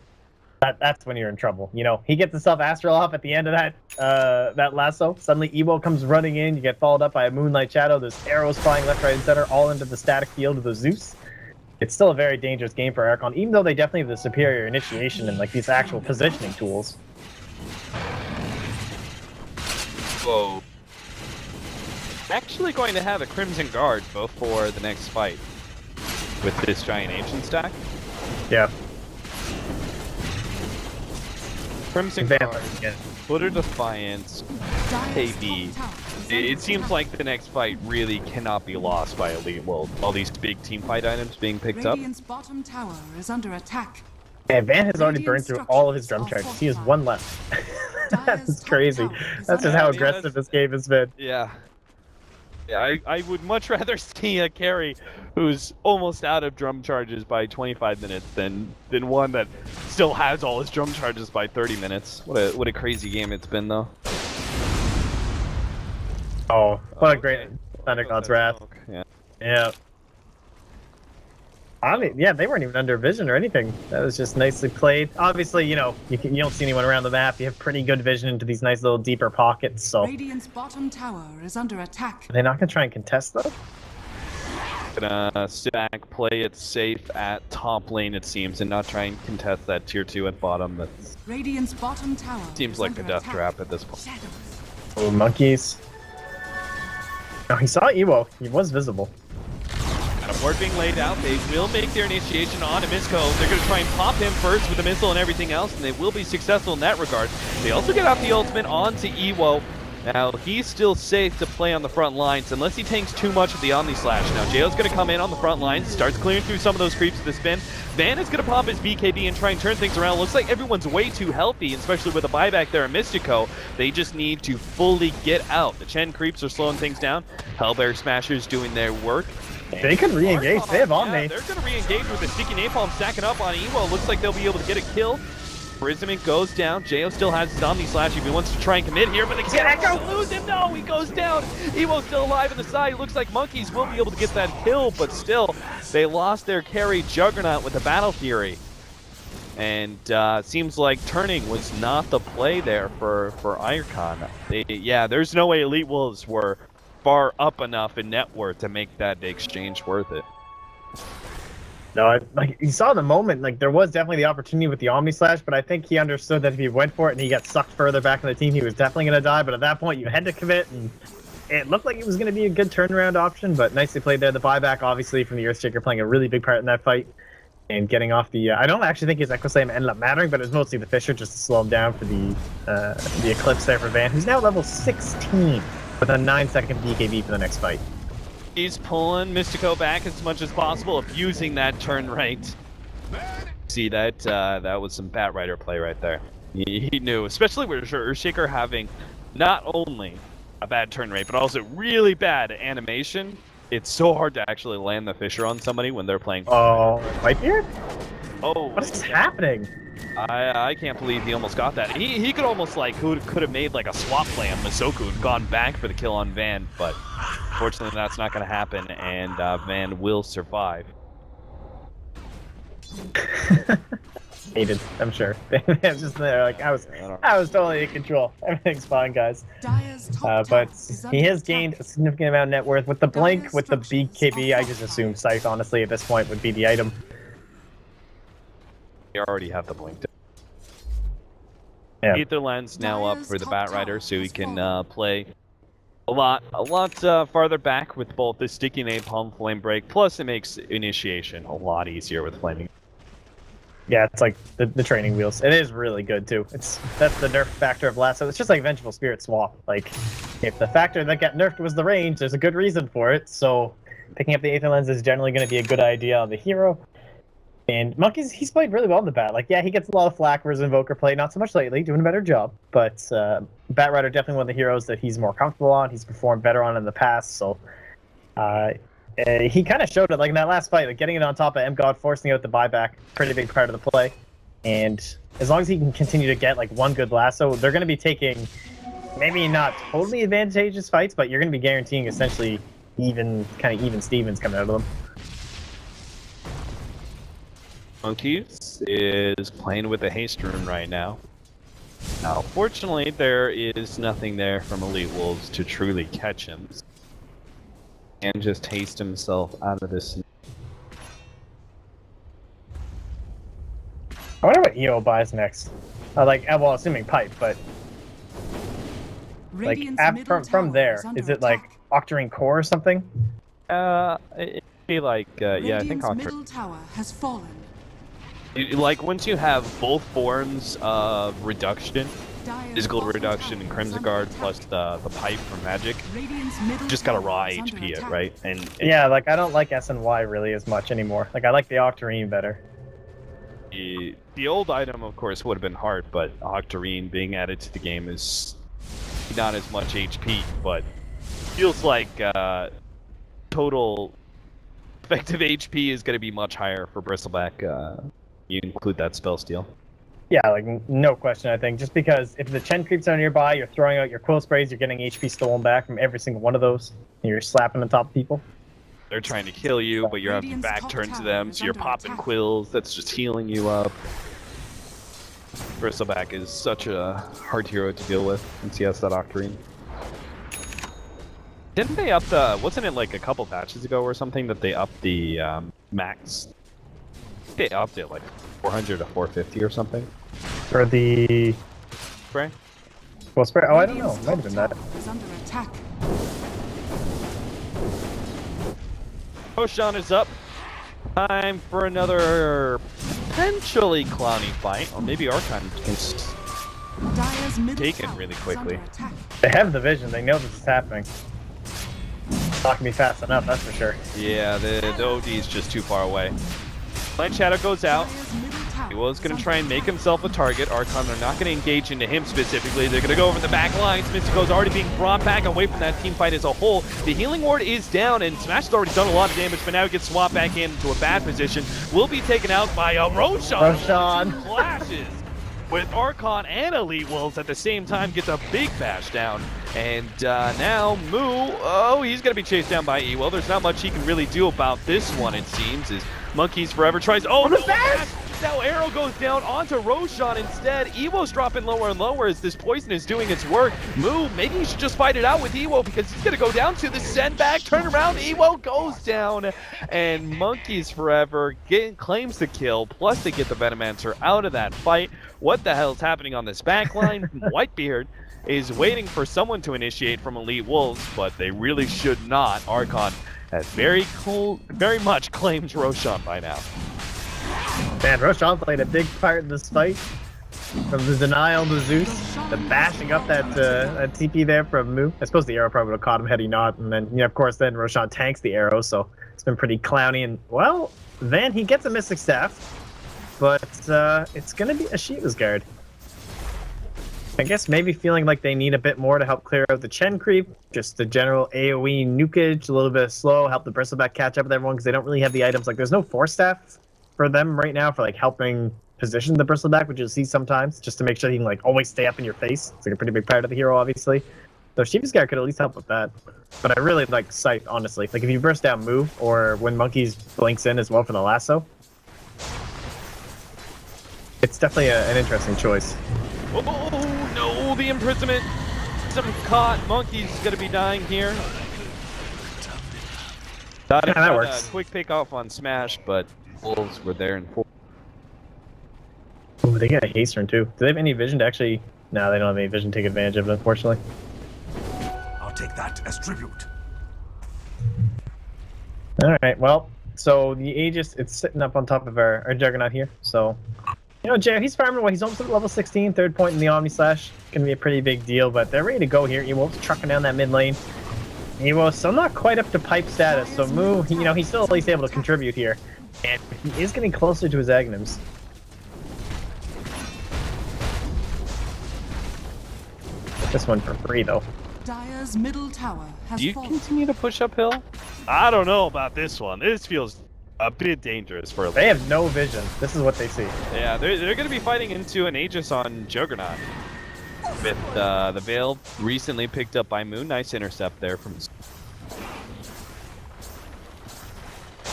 that's when you're in trouble. You know, he gets himself astral off at the end of that lasso. Suddenly, Ewo comes running in. You get followed up by a Moonlight Shadow. There's arrows flying left, right, and center, all into the static field of the Zeus. It's still a very dangerous game for Archon, even though they definitely have the superior initiation and like these actual positioning tools. Whoa. Actually going to have a Crimson Guard before the next fight with this Giant Ancient stack. Yeah. Crimson Guard, Footer Defiance, KB. It seems like the next fight really cannot be lost by EWolves. All these big team fight items being picked up. Radiant's bottom tower is under attack. And Van has already burned through all of his drum charges. He has one left. That's crazy. That's just how aggressive this game has been. Yeah. Yeah, I would much rather see a carry who's almost out of drum charges by 25 minutes than one that still has all his drum charges by 30 minutes. What a crazy game it's been, though. Oh, what a great Thunder God's Wrath. Yeah. Yeah. I mean, yeah, they weren't even under vision or anything. That was just nicely played. Obviously, you know, you don't see anyone around the map. You have pretty good vision into these nice little deeper pockets, so... Radiant's bottom tower is under attack. Are they not going to try and contest, though? Gonna sit back, play it safe at top lane, it seems, and not try and contest that tier 2 at bottom. That Radiant's bottom tower seems like a death trap at this point. Shadows. Oh, monkeys. Oh, he saw Ewo. He was visible. And a board being laid out, they will make their initiation on Amisko. They're going to try and pop him first with a missile and everything else, and they will be successful in that regard. They also get out the ultimate onto Ewo. Now, he's still safe to play on the front lines, unless he tanks too much of the Omni Slash. Now, Jao's going to come in on the front lines, starts clearing through some of those creeps with the spin. Van is going to pop his BKB and try and turn things around. Looks like everyone's way too healthy, especially with a buyback there at Mystico. They just need to fully get out. The Chen creeps are slowing things down. Hellbear Smashers doing their work. They can re-engage. They have Omni. Yeah, they're going to re-engage with the Sticky Napalm stacking up on Ewo. Looks like they'll be able to get a kill. Prism goes down. Jo still has his Omni Slash if he wants to try and commit here, but they can't lose him. No, he goes down. Ewo's still alive in the side. Looks like Monkeys will be able to get that kill, but still, they lost their carry Juggernaut with the Battle Fury. And seems like turning was not the play there for Archon. Yeah, there's no way EWolves were far up enough in net worth to make that exchange worth it. No, like you saw the moment, like there was definitely the opportunity with the Omni Slash, but I think he understood that if he went for it and he got sucked further back in the team, he was definitely going to die. But at that point, you had to commit, and it looked like it was going to be a good turnaround option, but nicely played there. The buyback, obviously, from the Earthshaker playing a really big part in that fight and getting off the... I don't actually think his Echo Slam ended up mattering, but it was mostly the Fisher just to slow him down for the Eclipse there for Van, who's now level 16 with a 9-second BKB for the next fight. He's pulling Mystico back as much as possible, abusing that turn right. See that that was some Bat Rider play right there. He knew, especially with Earthshaker having not only a bad turn rate, but also really bad animation. It's so hard to actually land the Fisher on somebody when they're playing. Oh, Whitebeard? Oh, what is happening? I can't believe he almost got that. He could almost like could have made like a swap play on Masoku and gone back for the kill on Van, but fortunately that's not going to happen, and Van will survive. Hated, I'm sure. They're just there, like I was totally in control. Everything's fine, guys. But he has gained a significant amount of net worth with the blink, with the BKB. I just assume Scythe, honestly, at this point would be the item. They already have the blink. Yeah. Ether Lens now up for the Bat Rider, so he can play a lot farther back with both the Sticky Napalm Flame Break, plus it makes initiation a lot easier with Flaming. Yeah, it's like the training wheels. It is really good too. That's the nerf factor of Lasso. It's just like Vengeful Spirit swap. Like, if the factor that got nerfed was the range, there's a good reason for it. So picking up the Aether Lens is generally going to be a good idea on the hero. And Monkeys, he's played really well in the Bat. Like, yeah, he gets a lot of flack for his Invoker play, not so much lately, doing a better job. But Bat Rider definitely one of the heroes that he's more comfortable on. He's performed better on in the past, so he kind of showed it, like in that last fight, like getting it on top of M-God, forcing out the buyback, pretty big part of the play. And as long as he can continue to get like one good lasso, they're going to be taking maybe not totally advantageous fights, but you're going to be guaranteeing essentially kind of even Stevens coming out of them. Monkeys is playing with a haste rune right now. Now, fortunately, there is nothing there from EWolves to truly catch him. And just haste himself out of this. I wonder what EO buys next. Well, assuming pipe, but like Radiant's middle from tower there, under is it like attack. Octarine Core or something? It'd be like, yeah, I think Radiant's Octarine. middle tower has fallen. Like, once you have both forms of reduction, Dire's physical bottom reduction tower and is Crimson under Guard attack. plus the pipe from Magic, Radiant's middle just got a tower raw is under HP it, attack. right? And Yeah, like I don't like SNY really as much anymore. Like I like the Octarine better. the old item, of course, would have been hard, but Octarine being added to the game is not as much HP, but feels like total effective HP is going to be much higher for Bristleback. You include that spell steal. Yeah, like no question, I think. Just because if the Chen creeps are nearby, you're throwing out your quill sprays, you're getting HP stolen back from every single one of those, and you're slapping on top of people. They're trying to kill you, but you're having your Radiant's back top turned to tower them, is so you're under popping attack. quills. That's just healing you up. Bristleback is such a hard hero to deal with since he has that Octarine. Didn't they up the... Wasn't it like a couple patches ago or something that they upped the max? They upped it like 400 to 450 or something. For the Spray? quill spray? Oh, I don't know. Radiant's Might have been top that. tower is under attack. Roshan is up. Time for another potentially clowny fight, or maybe Archon can Dire's middle take it tower really is quickly. under attack. They have the vision. They know this is happening. Not gonna be fast enough, that's for sure. Yeah, the OD is just too far away. Light Shadow goes out. Dire's middle tower He was is going to under try and make attack. himself a target. Archon are not going to engage into him specifically. They're going to go over the back lines. Mystico's already being brought back away from that team fight as a whole. The healing ward is down, and Smash has already done a lot of damage, but now he gets swapped back into a bad position. Will be taken out by a Roshan. Roshan. Clashes with Archon and EWolves at the same time, gets a big bash down. And now Moo, he's going to be chased down by EWolves. There's not much he can really do about this one, it seems, as Monkeys Forever tries... Oh, no bash! Now Arrow goes down onto Roshan instead. Ewo's dropping lower and lower as this poison is doing its work. Moo, maybe he should just fight it out with Ewo because he's going to go down to the send back, turn around, Ewo goes down. And Monkeys Forever claims the kill, plus they get the Venomancer out of that fight. What the hell is happening on this backline? Whitebeard is waiting for someone to initiate from EWolves, but they really should not. Archon has very much claimed Roshan by now. Man, Roshan played a big part in this fight. From the denial to Zeus, the bashing up that TP there from Moo. I suppose the arrow probably would have caught him had he not, and then, of course, then Roshan tanks the arrow, so it's been pretty clowny. And, well, then he gets a Mystic Staff, but it's going to be a Shiva's Guard. I guess maybe feeling like they need a bit more to help clear out the Chen creep, just the general AoE nukage, a little bit slow, help the Bristleback catch up with everyone because they don't really have the items. Like, there's no Force Staff for them right now for, like, helping position the Bristleback, which you'll see sometimes, just to make sure he can, like, always stay up in your face. It's, like, a pretty big part of the hero, obviously. So Shiva's Guard could at least help with that. But I really like Scythe, honestly. Like, if you burst down Moo, or when Monkeys blinks in as well for the lasso, it's definitely an interesting choice. Oh no, the imprisonment. Some caught. Monkey's gonna be dying here. Thought Yeah, that works. a quick pick off on Smash, but Wolves were there in full. Ooh, they get a haste turn too. Do they have any vision to actually... No, they don't have any vision to take advantage of it, unfortunately. I'll take that as tribute. Alright, well, so the Aegis, it's sitting up on top of our Juggernaut here, so... You know, Jay, he's farming away. He's almost at level 16, third point in the Omni Slash. Gonna be a pretty big deal, but they're ready to go here. EWolves trucking down that mid lane. EWolves still not quite up to pipe status, so Moo, he's still at least able to contribute here. And he is getting closer to his Agnums. This one for free, though. Dire's middle tower has Do you fallen. continue to push uphill? I don't know about this one. This feels a bit dangerous for a They have no vision. This is what they see. Yeah, they're going to be fighting into an Aegis on Juggernaut. With the Veil recently picked up by Moon. Nice intercept there from...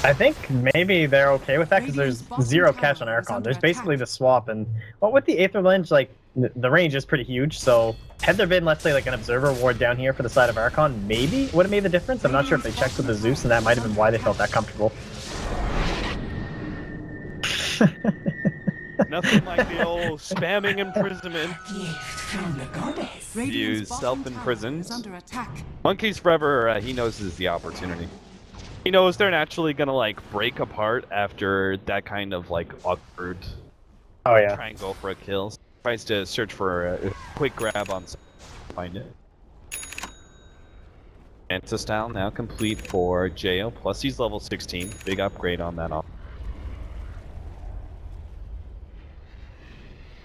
I think maybe they're okay with that because there's Radiant's bottom zero tower catch on is Archon. under There's basically attack. the swap, and well, with the Aether Lens, like the range is pretty huge. So had there been, let's say, like an observer ward down here for the side of Archon, maybe would have made the difference. I'm not sure if they checked with the Zeus, and that might have been why they felt that comfortable. Nothing like the old spamming imprisonment. Radiant's Use bottom self-imprisoned. tower is under attack. Monkeys Forever, he knows this is the opportunity. He knows they're naturally gonna like break apart after that kind of like awkward Oh yeah. try and go for a kill. Tries to search for a quick grab on something, find it. Manta style now complete for Jo, plus he's level 16. Big upgrade on that off.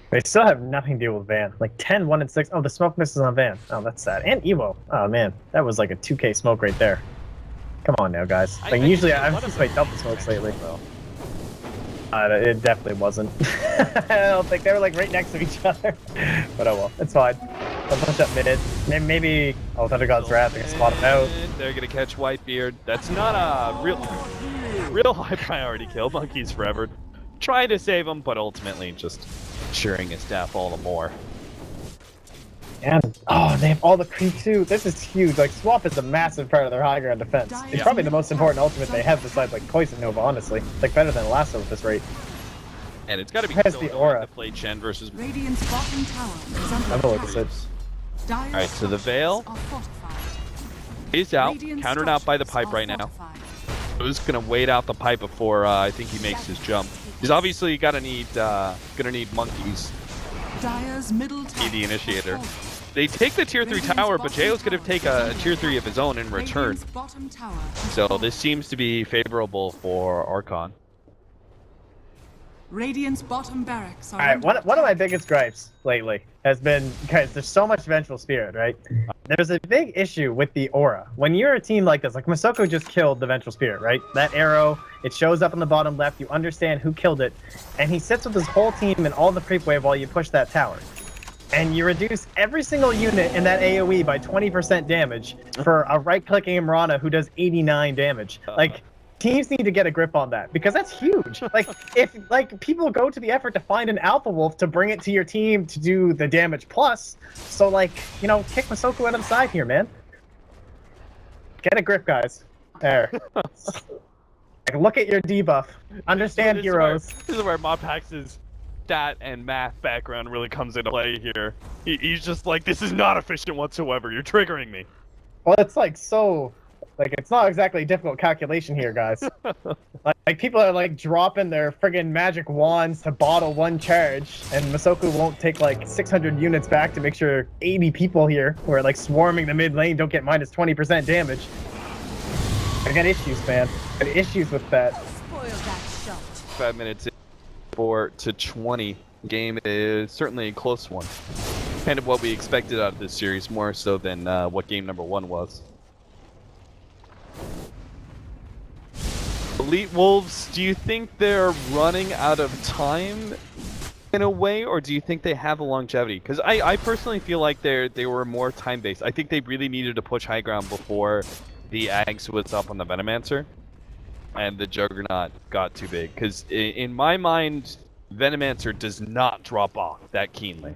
They still have nothing to do with Van. Like 10, 1, and 6. Oh, the smoke misses on Van. Oh, that's sad. And Evo. Oh man, that was like a 2K smoke right there. Come on now, guys. Like usually I've seen my double smokes lately. It definitely wasn't. I don't think they were like right next to each other. But oh well, it's fine. I'll push up mid. Maybe oh, Thunder God's Wrath. I can spot him out. They're gonna catch Whitebeard. That's not a real high priority kill. Monkeys Forever. Try to save him, but ultimately just cheering his death all the more. And oh, they have all the creep too. This is huge. Like swap is a massive part of their high ground defense. It's probably the most important ultimate they have besides like Poison Nova. Honestly, it's like better than Lasso at this rate. And it's got to be Has so the annoying aura. to play Chen versus. Radiant's bottom tower is under I know what attack. this is. Dire's Alright, so the structures Veil are fortified. He's out, Radiant's countered out by the structures pipe are right now. fortified. Who's gonna wait out the pipe before I think he makes his jump? He's obviously gonna need monkeys. Dire's middle tower Be the initiator. has fallen. They take the tier 3 tower, but Jo's gonna take a tier 3 of his own in return. Radiant's bottom tower has So fallen. this seems to be favorable for Archon. Radiant's bottom barracks are All right, under one of my attack. biggest gripes lately has been, guys, there's so much Vengeful Spirit, right? There's a big issue with the aura. When you're a team like this, like Masoko just killed the Vengeful Spirit, right? That arrow, it shows up in the bottom left, you understand who killed it, and he sits with his whole team and all the creep wave while you push that tower. And you reduce every single unit in that AoE by 20% damage for a right-clicking Mirana who does 89 damage. Like, teams need to get a grip on that because that's huge. Like, if like people go to the effort to find an Alpha Wolf to bring it to your team to do the damage plus, so like, you know, kick Masoko out of the side here, man. Get a grip, guys. There. Like, look at your debuff. Understand, heroes. This is where Modpax's stat and math background really comes into play here. He's just like, this is not efficient whatsoever. You're triggering me. Well, it's like so. Like, it's not exactly a difficult calculation here, guys. like people are like dropping their friggin' magic wands to bottle one charge, and Masoko won't take like 600 units back to make sure 80 people here who are like swarming the mid lane don't get minus 20% damage. I got issues, man. I got issues with that. Spoil that shot. 5 minutes in, 4 to 20. Game is certainly a close one. Kind of what we expected out of this series, more so than what game number 1 was. EWolves, do you think they're running out of time in a way, or do you think they have a longevity? Because I personally feel like they were more time-based. I think they really needed to push high ground before the Ags was up on the Venomancer, and the Juggernaut got too big. Because in my mind, Venomancer does not drop off that keenly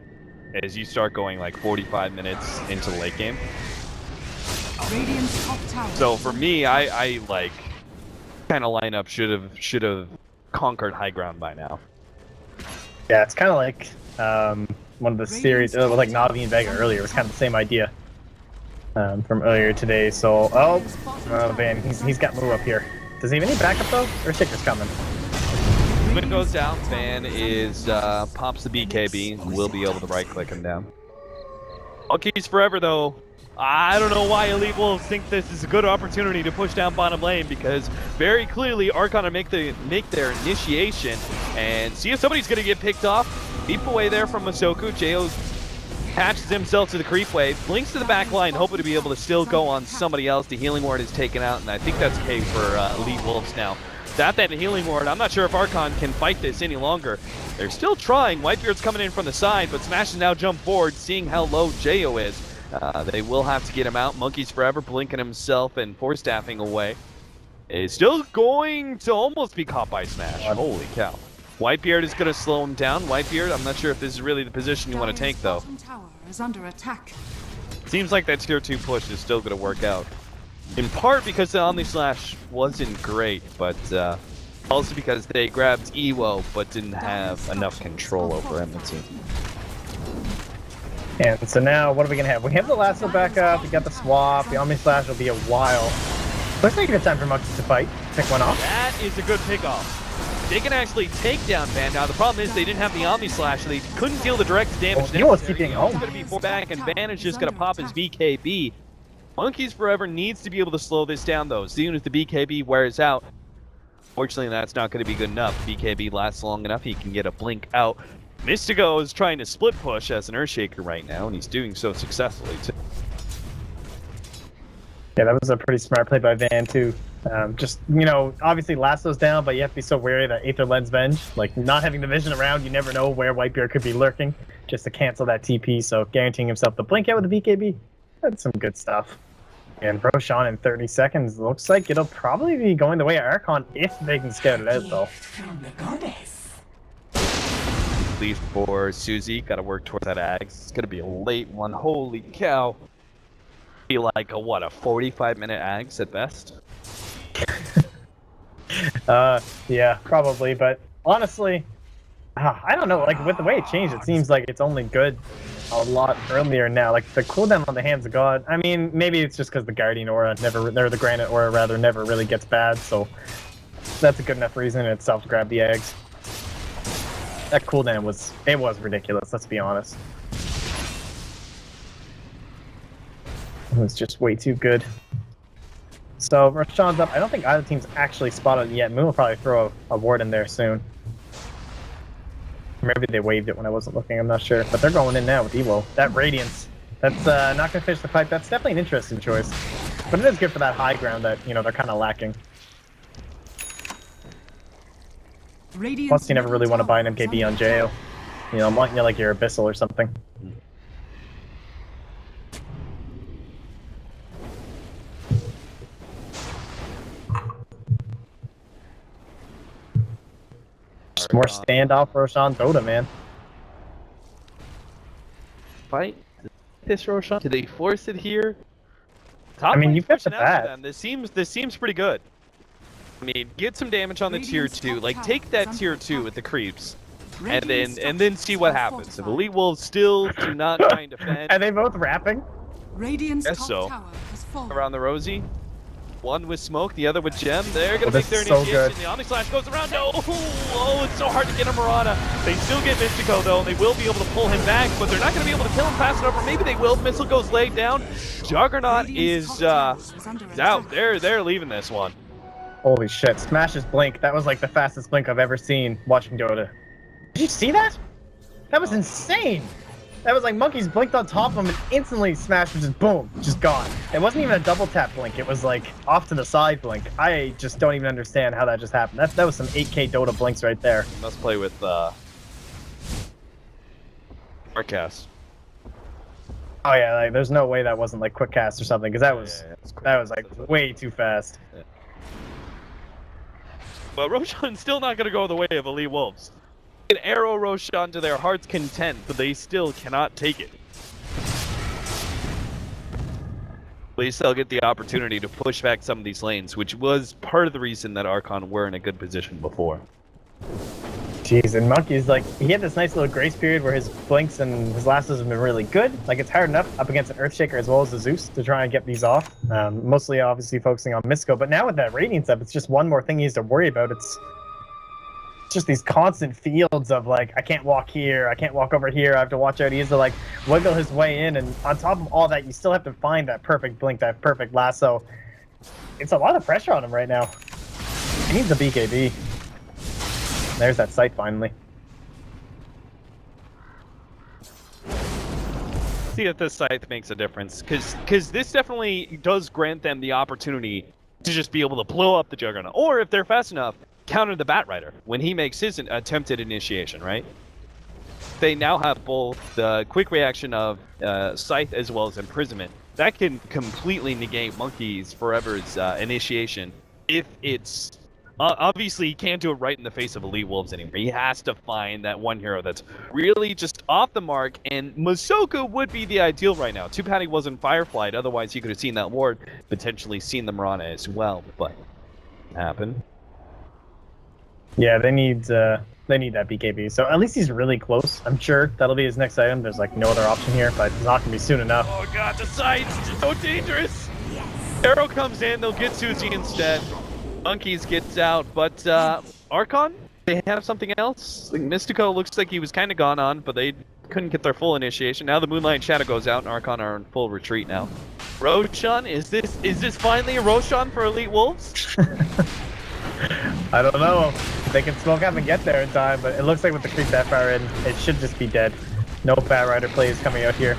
as you start going like 45 minutes into the late game. Radiant's top tower. So for me, I like kind of lineup should have conquered high ground by now. Yeah, it's kind of like one of the series with like Navi and Vega earlier. It was kind of the same idea from earlier today. So, oh Van, he's got move up here. Does he have any backup though? Or Sticker's coming? When it goes down, Van is pops the BKB, will be able to right click him down. Monkeys Forever though. I don't know why EWolves think this is a good opportunity to push down bottom lane, because very clearly Archon will make their initiation and see if somebody's gonna get picked off. Deep away there from Masoko. Jo attaches himself to the creep wave, blinks to the back line, hoping to be able to still go on somebody else. The healing ward is taken out, and I think that's okay for EWolves now. Without that healing ward, I'm not sure if Archon can fight this any longer. They're still trying. Whitebeard's coming in from the side, but Smash has now jumped forward, seeing how low Jo is. They will have to get him out. Monkeys Forever blinking himself and force staffing away. is still going to almost be caught by Smash. Holy cow. Whitebeard is going to slow him down. Whitebeard, I'm not sure if this is really the position you want to take, though. Bottom tower is under attack. Seems like that tier 2 push is still going to work out. In part because the Omni Slash wasn't great, but also because they grabbed Ewo but didn't have enough control over him, it seems. And so now, what are we going to have? We have the lasso back up, we got the swap, the Omni Slash will be a while. Looks like a good time for Monkeys to fight. Pick one off. That is a good pickoff. They can actually take down Van. Now the problem is they didn't have the Omni Slash, so they couldn't deal the direct damage. He was keeping home. He's going to be pulled back, and Van is just going to pop his BKB. Monkeys Forever needs to be able to slow this down, though. As soon as the BKB wears out, fortunately that's not going to be good enough. BKB lasts long enough, he can get a blink out. Mystico is trying to split push as an Earthshaker right now, and he's doing so successfully, too. Yeah, that was a pretty smart play by Van, too. Just, you know, obviously Lasso's down, but you have to be so wary of that Aether Lens Venge. Like, not having the vision around, you never know where Whitebeard could be lurking, just to cancel that TP, so guaranteeing himself the blink out with the BKB. That's some good stuff. And Roshan in 30 seconds, looks like it'll probably be going the way of Archon if they can scout it out, though. Lead for Susie, gotta work towards that Axe. It's gonna be a late one, holy cow. Be like a, what, a 45-minute Axe at best? Yeah, probably, but honestly, I don't know, like, with the way it changed, it seems like it's only good a lot earlier now. Like, the cooldown on the Hands of God, I mean, maybe it's just because the Guardian Aura never, or the Granite Aura rather, never really gets bad, so that's a good enough reason in itself to grab the eggs. That cooldown was ridiculous, let's be honest. It was just way too good. So, Roshan's up. I don't think either team's actually spotted it yet. Moon will probably throw a ward in there soon. Maybe they waved it when I wasn't looking, I'm not sure. But they're going in now with Evo. That Radiance, that's not going to finish the fight. That's definitely an interesting choice. But it is good for that high ground that, you know, they're kind of lacking. Plus, you never really want to buy an MKB on JO. You know, I'm wanting you like your Abyssal or something. Just more standoff Roshan Dota, man. Fight this Roshan? Do they force it here? Top I mean, you lane's picked the pushing out for bat. them. This seems pretty good. I mean, get some damage on the tier 2. Like, take that tier 2 with the creeps, and then see what happens. If EWolves still do not try and defend, Are they both rapping? Radiant's Guess top so. tower has fallen. around the Rosie. One with Smoke, the other with Gem. They're going to make this their is so initiation. good. The Omni Slash goes around. No! Oh, it's so hard to get a Marana. They still get Mystico, though, and they will be able to pull him back, but they're not going to be able to kill him fast enough, or maybe they will. Missile goes laid down. Juggernaut is out. They're leaving this one. Holy shit, Smash's blink. That was like the fastest blink I've ever seen watching Dota. Did you see that? That was insane! That was like Monkeys blinked on top of him and instantly Smash was just boom, just gone. It wasn't even a double tap blink, it was like off to the side blink. I just don't even understand how that just happened. That was some 8K Dota blinks right there. You must play with Arcast. Oh yeah, like there's no way that wasn't like quick cast or something, because that was like way too fast. Yeah. But Roshan's still not going to go the way of EWolves. They can arrow Roshan to their heart's content, but they still cannot take it. At least they'll get the opportunity to push back some of these lanes, which was part of the reason that Archon were in a good position before. Jeez, and Monkey's like, he had this nice little grace period where his blinks and his lassos have been really good. Like, it's hard enough up against an Earthshaker as well as the Zeus to try and get these off. Mostly, obviously, focusing on Mystico. But now with that Radiance up, it's just one more thing he has to worry about. It's just these constant fields of, like, I can't walk here, I can't walk over here, I have to watch out. He has to, like, wiggle his way in. And on top of all that, you still have to find that perfect blink, that perfect lasso. It's a lot of pressure on him right now. He needs a BKB. There's that sight finally. See if this scythe makes a difference, because this definitely does grant them the opportunity to just be able to blow up the Juggernaut, or if they're fast enough, counter the Batrider when he makes his attempted initiation, right? They now have both the quick reaction of Scythe as well as Imprisonment. That can completely negate Monkeys Forever's initiation if it's obviously he can't do it right in the face of EWolves anymore. He has to find that one hero that's really just off the mark, and Masoku would be the ideal right now. Too bad he wasn't Fireflied, otherwise you could have seen that ward, potentially seen the Mirana as well, but it happened. Yeah, they need that BKB. So at least he's really close. I'm sure that'll be his next item. There's like no other option here, but it's not gonna be soon enough. Oh god, the sight's so dangerous! Arrow comes in, they'll get Susie instead. Monkeys gets out, but Archon, they have something else. Like, Mystico looks like he was kind of gone on, but they couldn't get their full initiation. Now the Moonlight Shadow goes out, and Archon are in full retreat now. Roshan, is this finally a Roshan for EWolves? I don't know. They can smoke up and get there in time, but it looks like with the creep that far in, it should just be dead. No Bat Rider plays coming out here.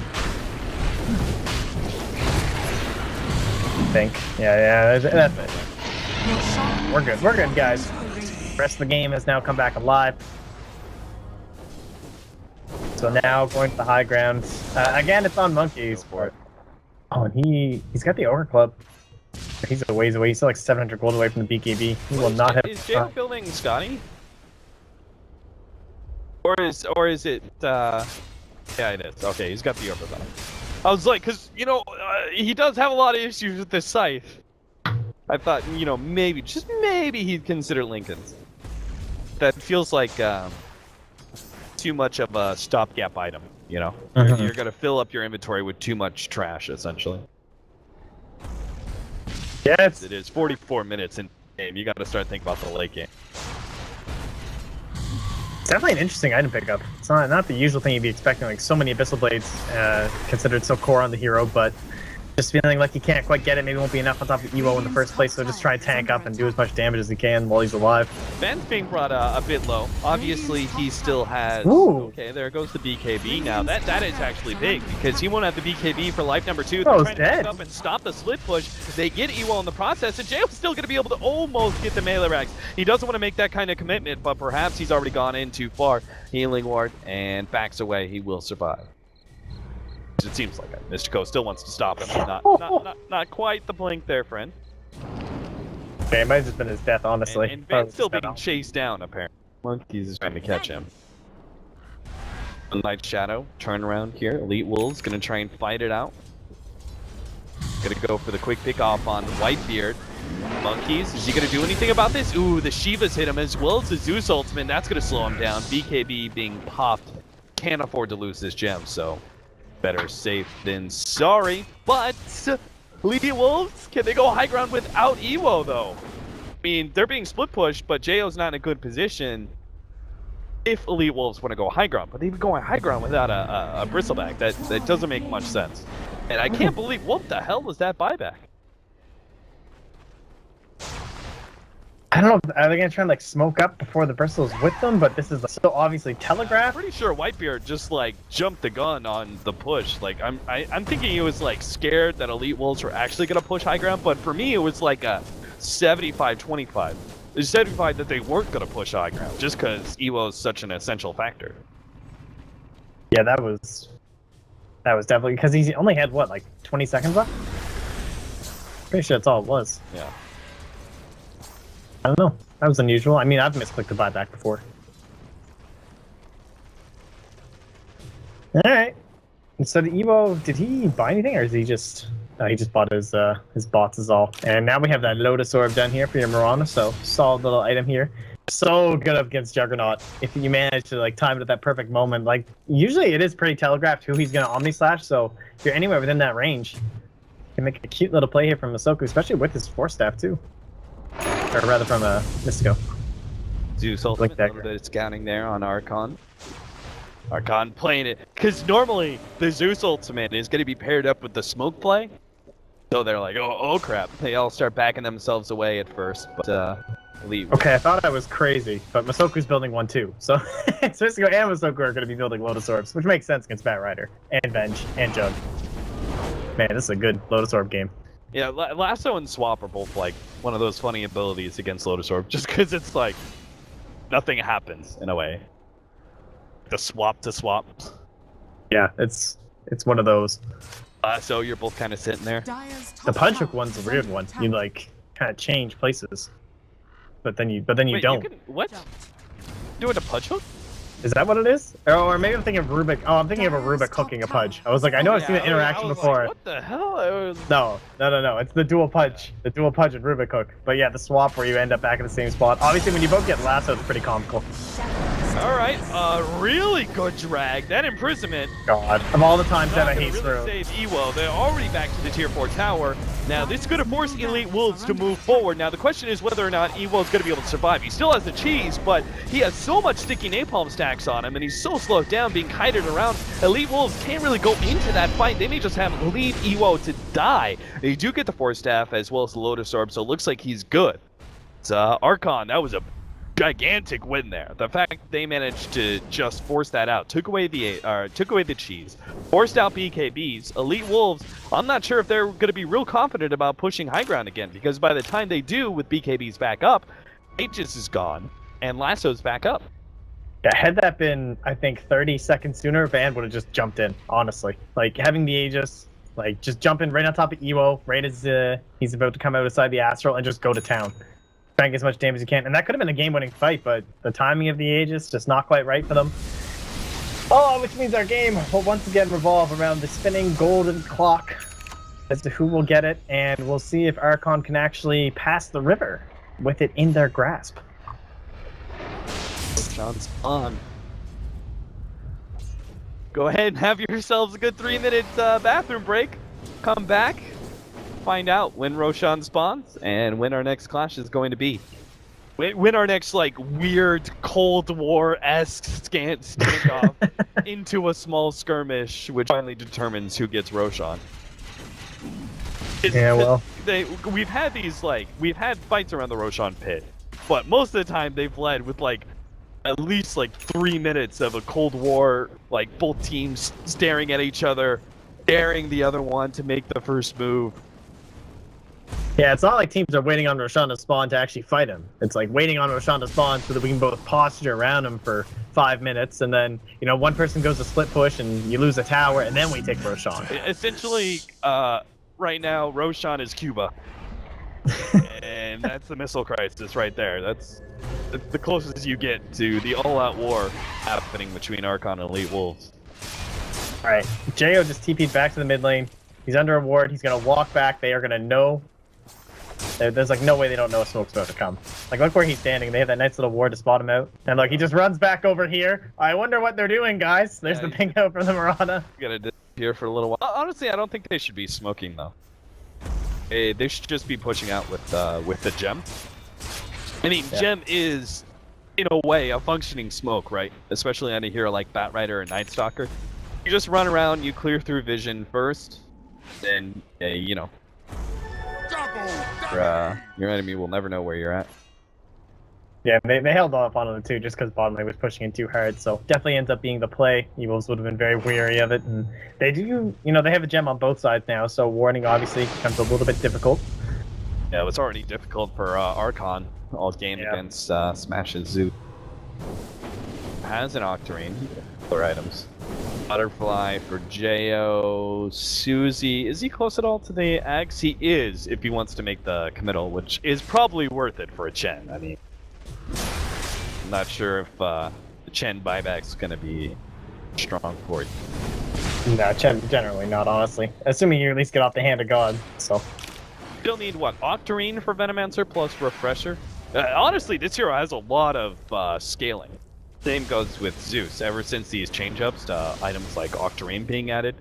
I think. Yeah, that's it. We're good, guys. The rest of the game has now come back alive. So now going to the high ground. Again, it's on Monkey's part. Oh, and he's got the Ogre Club. He's a ways away. He's still like 700 gold away from the BKB. He will not have. Is Jay building Scotty? Or is it? Yeah, it is. Okay, he's got the Ogre Club. I was like, because you know he does have a lot of issues with this scythe. I thought, you know, maybe, just maybe he'd consider Lincoln's. That feels like too much of a stopgap item, you know? You're going to fill up your inventory with too much trash, essentially. Yes. It is 44 minutes in the game. You got to start thinking about the late game. It's definitely an interesting item pickup. It's not the usual thing you'd be expecting, like so many Abyssal Blades considered so core on the hero, but just feeling like he can't quite get it, maybe won't be enough on top of Ewo in the first place, so just try and tank up and do as much damage as he can while he's alive. Ben's being brought a bit low. Obviously, he still has... Ooh. Okay, there goes the BKB. Now, that is actually big, because he won't have the BKB for life number 2. Oh, They're he's trying to dead. pick up and stop the split push. They get Ewo in the process, and Jail's still going to be able to almost get the melee racks. He doesn't want to make that kind of commitment, but perhaps he's already gone in too far. Healing ward, and backs away. He will survive. It seems like it. Mystico still wants to stop him. Not quite the blink there, friend. Okay, it might have just been his death, honestly. And Ben's still being chased down, apparently. Monkeys is trying to catch him. Moonlight Shadow, turn around here. EWolves gonna try and fight it out. Gonna go for the quick pick off on Whitebeard. Monkeys, is he gonna do anything about this? Ooh, the Shiva's hit him as well as the Zeus ultimate. That's gonna slow him down. BKB being popped. Can't afford to lose this gem, so better safe than sorry. But EWolves, can they go high ground without Ewo though? I mean, they're being split pushed, but JO's not in a good position if EWolves want to go high ground. But they've been going high ground without a bristleback. That doesn't make much sense. And I can't believe, what the hell was that buyback? I don't know, are they going to try and like smoke up before the bristle's with them? But this is so obviously telegraphed. Pretty sure Whitebeard just like jumped the gun on the push. Like I'm thinking he was like scared that EWolves were actually going to push high ground. But for me, it was like a 75-25. It's 75 that they weren't going to push high ground just because Ewo is such an essential factor. Yeah, that was definitely because he only had what, like 20 seconds left. Pretty sure that's all it was. Yeah. I don't know. That was unusual. I mean, I've misclicked the buyback before. All right. And so the Evo, did he buy anything, or is he just? He just bought his bots is all. And now we have that Lotus Orb done here for your Mirana. So solid little item here. So good up against Juggernaut. If you manage to like time it at that perfect moment, like usually it is pretty telegraphed who he's gonna Omni Slash. So if you're anywhere within that range, you can make a cute little play here from Masoku, especially with his Force Staff too. Or rather from Mystico. Zeus ultimate, a little bit of scouting there on Archon. Archon playing it, because normally the Zeus ultimate is going to be paired up with the smoke play. So they're like, oh crap. They all start backing themselves away at first, but leave. Okay, I thought I was crazy, but Masoku's building one too. So Mystico and Masoku are going to be building Lotus Orbs, which makes sense against Bat Rider and Venge and Jug. Man, this is a good Lotus Orb game. Yeah, Lasso and Swap are both like one of those funny abilities against Lotus Orb, just because it's like nothing happens in a way. The swap to swap. Yeah, it's one of those. So you're both kind of sitting there. The punch hook one's a weird one. You like kind of change places. But then you Wait, don't. What? Doing a pudge hook? Is that what it is? Or maybe I'm thinking of Rubik. Oh, I'm thinking of a Rubik hooking a pudge. I was like, I know I've seen the interaction before. Like, what the hell? No. It's the dual pudge. The dual pudge and Rubik hook. But yeah, the swap where you end up back in the same spot. Obviously, when you both get lasso, it's pretty comical. All right, really good drag. That imprisonment. God, of all the times that I hate really through. save EWO. They're already back to the tier 4 tower. Now, this could have forced EWolves to move forward. Now, the question is whether or not EWolves going to be able to survive. He still has the cheese, but he has so much sticky napalm stacks on him, and he's so slowed down, being kited around. EWolves can't really go into that fight. They may just leave EWO to die. They do get the Force Staff as well as the Lotus Orb, so it looks like he's good. It's Archon. That was a gigantic win there. The fact they managed to just force that out, took away the cheese, forced out BKBs. EWolves, I'm not sure if they're going to be real confident about pushing high ground again, because by the time they do, with BKBs back up, Aegis is gone and Lasso's back up. Yeah, had that been, I think, 30 seconds sooner, Van would have just jumped in, honestly. Like, having the Aegis, like, just jump in right on top of EWO, right as he's about to come outside the Astral, and just go to town. Try and get as much damage as you can. And that could have been a game-winning fight, but the timing of the Aegis just not quite right for them. Oh, which means our game will once again revolve around the spinning golden clock as to who will get it, and we'll see if Archon can actually pass the river with it in their grasp. Sean's on. Go ahead and have yourselves a good 3-minute bathroom break. Come back, find out when Roshan spawns and when our next clash is going to be. When our next, like, weird Cold War-esque standoff into a small skirmish, which finally determines who gets Roshan. Yeah, well, we've had fights around the Roshan pit, but most of the time they've led with, like, at least, like, 3 minutes of a Cold War, like, both teams staring at each other, daring the other one to make the first move. yeah, it's not like teams are waiting on Roshan to spawn to actually fight him. It's like waiting on Roshan to spawn so that we can both posture around him for 5 minutes, and then, you know, one person goes to split push and you lose a tower, and then we take Roshan. Essentially, right now, Roshan is Cuba. And that's the missile crisis right there. That's the closest you get to the all-out war happening between Archon and EWolves. Alright, Jo just TP'd back to the mid lane. He's under a ward. He's going to walk back. They are going to know. There's, like, no way they don't know a smoke's about to come. Like, look where he's standing. They have that nice little ward to spot him out. And, look, he just runs back over here. I wonder what they're doing, guys. There's the ping out from the Mirana. Gonna disappear for a little while. Honestly, I don't think they should be smoking, though. They should just be pushing out with the gem. I mean, yeah. Gem is, in a way, a functioning smoke, right? Especially on a hero like Batrider or Night Stalker. You just run around, you clear through vision first, then, you know, your enemy will never know where you're at. Yeah, they held off on it too, just because bottom lane was pushing in too hard. So definitely ends up being the play. EWolves would have been very weary of it, and they do, you know, they have a gem on both sides now, so warding obviously becomes a little bit difficult. Yeah, it was already difficult for Archon all game against Smash's Zoot. Has an Octarine, other items. Butterfly for Jo. Susie, is he close at all to the Ags? He is, if he wants to make the committal, which is probably worth it for a Chen. I mean, I'm not sure if the Chen buyback's going to be strong for you. No, Chen generally not, honestly. Assuming you at least get off the hand of God, so. Still need, what, Octarine for Venomancer plus Refresher? Honestly, this hero has a lot of scaling. Same goes with Zeus, ever since these change-ups to items like Octarine being added.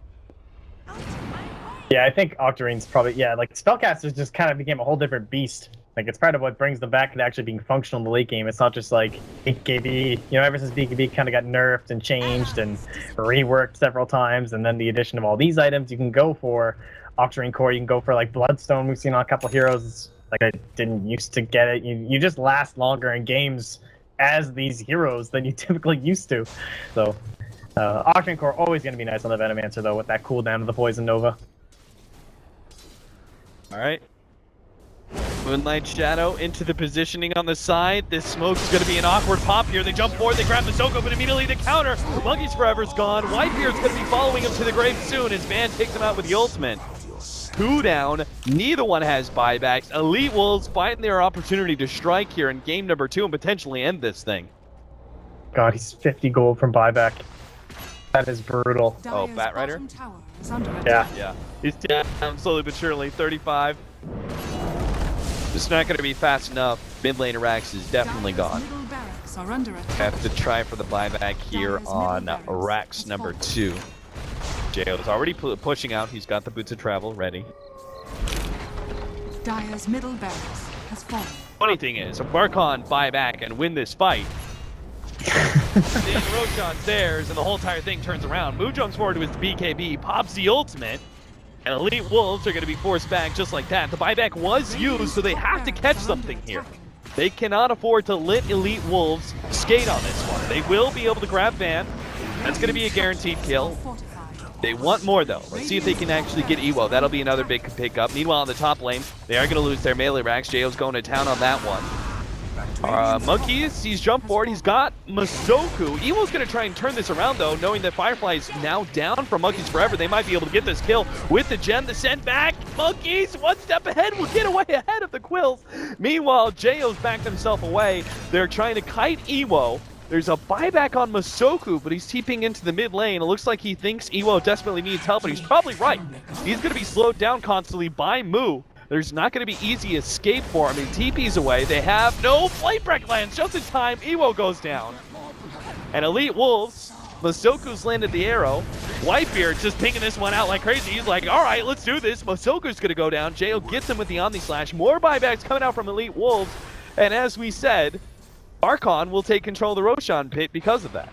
Yeah, I think Octarine's probably, like, Spellcasters just kind of became a whole different beast. Like, it's part of what brings them back to actually being functional in the late game. It's not just like BKB, you know, ever since BKB kind of got nerfed and changed and reworked several times, and then the addition of all these items, you can go for Octarine Core, you can go for, like, Bloodstone. We've seen on a couple of heroes, like, I didn't used to get it. You just last longer in games as these heroes than you typically used to. So, Octarine Core always going to be nice on the Venomancer, though, with that cooldown of the Poison Nova. Alright. Moonlight Shadow into the positioning on the side. This smoke's going to be an awkward pop here. They jump forward, they grab the Soko, but immediately the counter. Monkey's Forever's gone. Whitebeard's going to be following him to the grave soon as Van takes him out with the ultimate. 2 down. Neither one has buybacks. EWolves find their opportunity to strike here in game number 2 and potentially end this thing. God, he's 50 gold from buyback. That is brutal. Oh, Dire's Bat Rider? bottom tower is under Yeah. attack. Yeah, he's down slowly but surely. 35. It's not going to be fast enough. Mid lane Rax is definitely Dire's gone. middle barracks are under attack. Have to try for the buyback here Dire's on middle barracks Rax is number falling. 2. Jo is already pushing out. He's got the boots of travel ready. Dire's middle barracks has fallen. Funny thing is, if Archon buy back and win this fight, then Roshan's theirs, and the whole entire thing turns around. Moo jumps forward to his BKB, pops the ultimate, and EWolves are going to be forced back just like that. The buyback was used, so they have to catch something here. They cannot afford to let EWolves skate on this one. They will be able to grab Van. That's going to be a guaranteed kill. They want more though. Let's see if they can actually get Ewo. That'll be another big pickup. Meanwhile, in the top lane, they are going to lose their melee racks. Jo's going to town on that one. Monkeys, he's jumped forward. He's got Masoku. Ewo's going to try and turn this around though, knowing that Firefly is now down from Monkeys forever. They might be able to get this kill with the gem. The send back. Monkeys, one step ahead, will get away ahead of the Quills. Meanwhile, Jo's backed himself away. They're trying to kite Ewo. There's a buyback on Masoku, but he's TPing into the mid lane. It looks like he thinks Ewo desperately needs help, but he's probably right. He's going to be slowed down constantly by Moo. There's not going to be easy escape for him. He TP's away. They have no Flame Break lands just in time. Ewo goes down. And EWolves, Masoku's landed the arrow. Whitebeard just pinging this one out like crazy. He's like, all right, let's do this. Masoku's going to go down. Jo gets him with the Omni Slash. More buybacks coming out from EWolves. And as we said, Archon will take control of the Roshan pit because of that.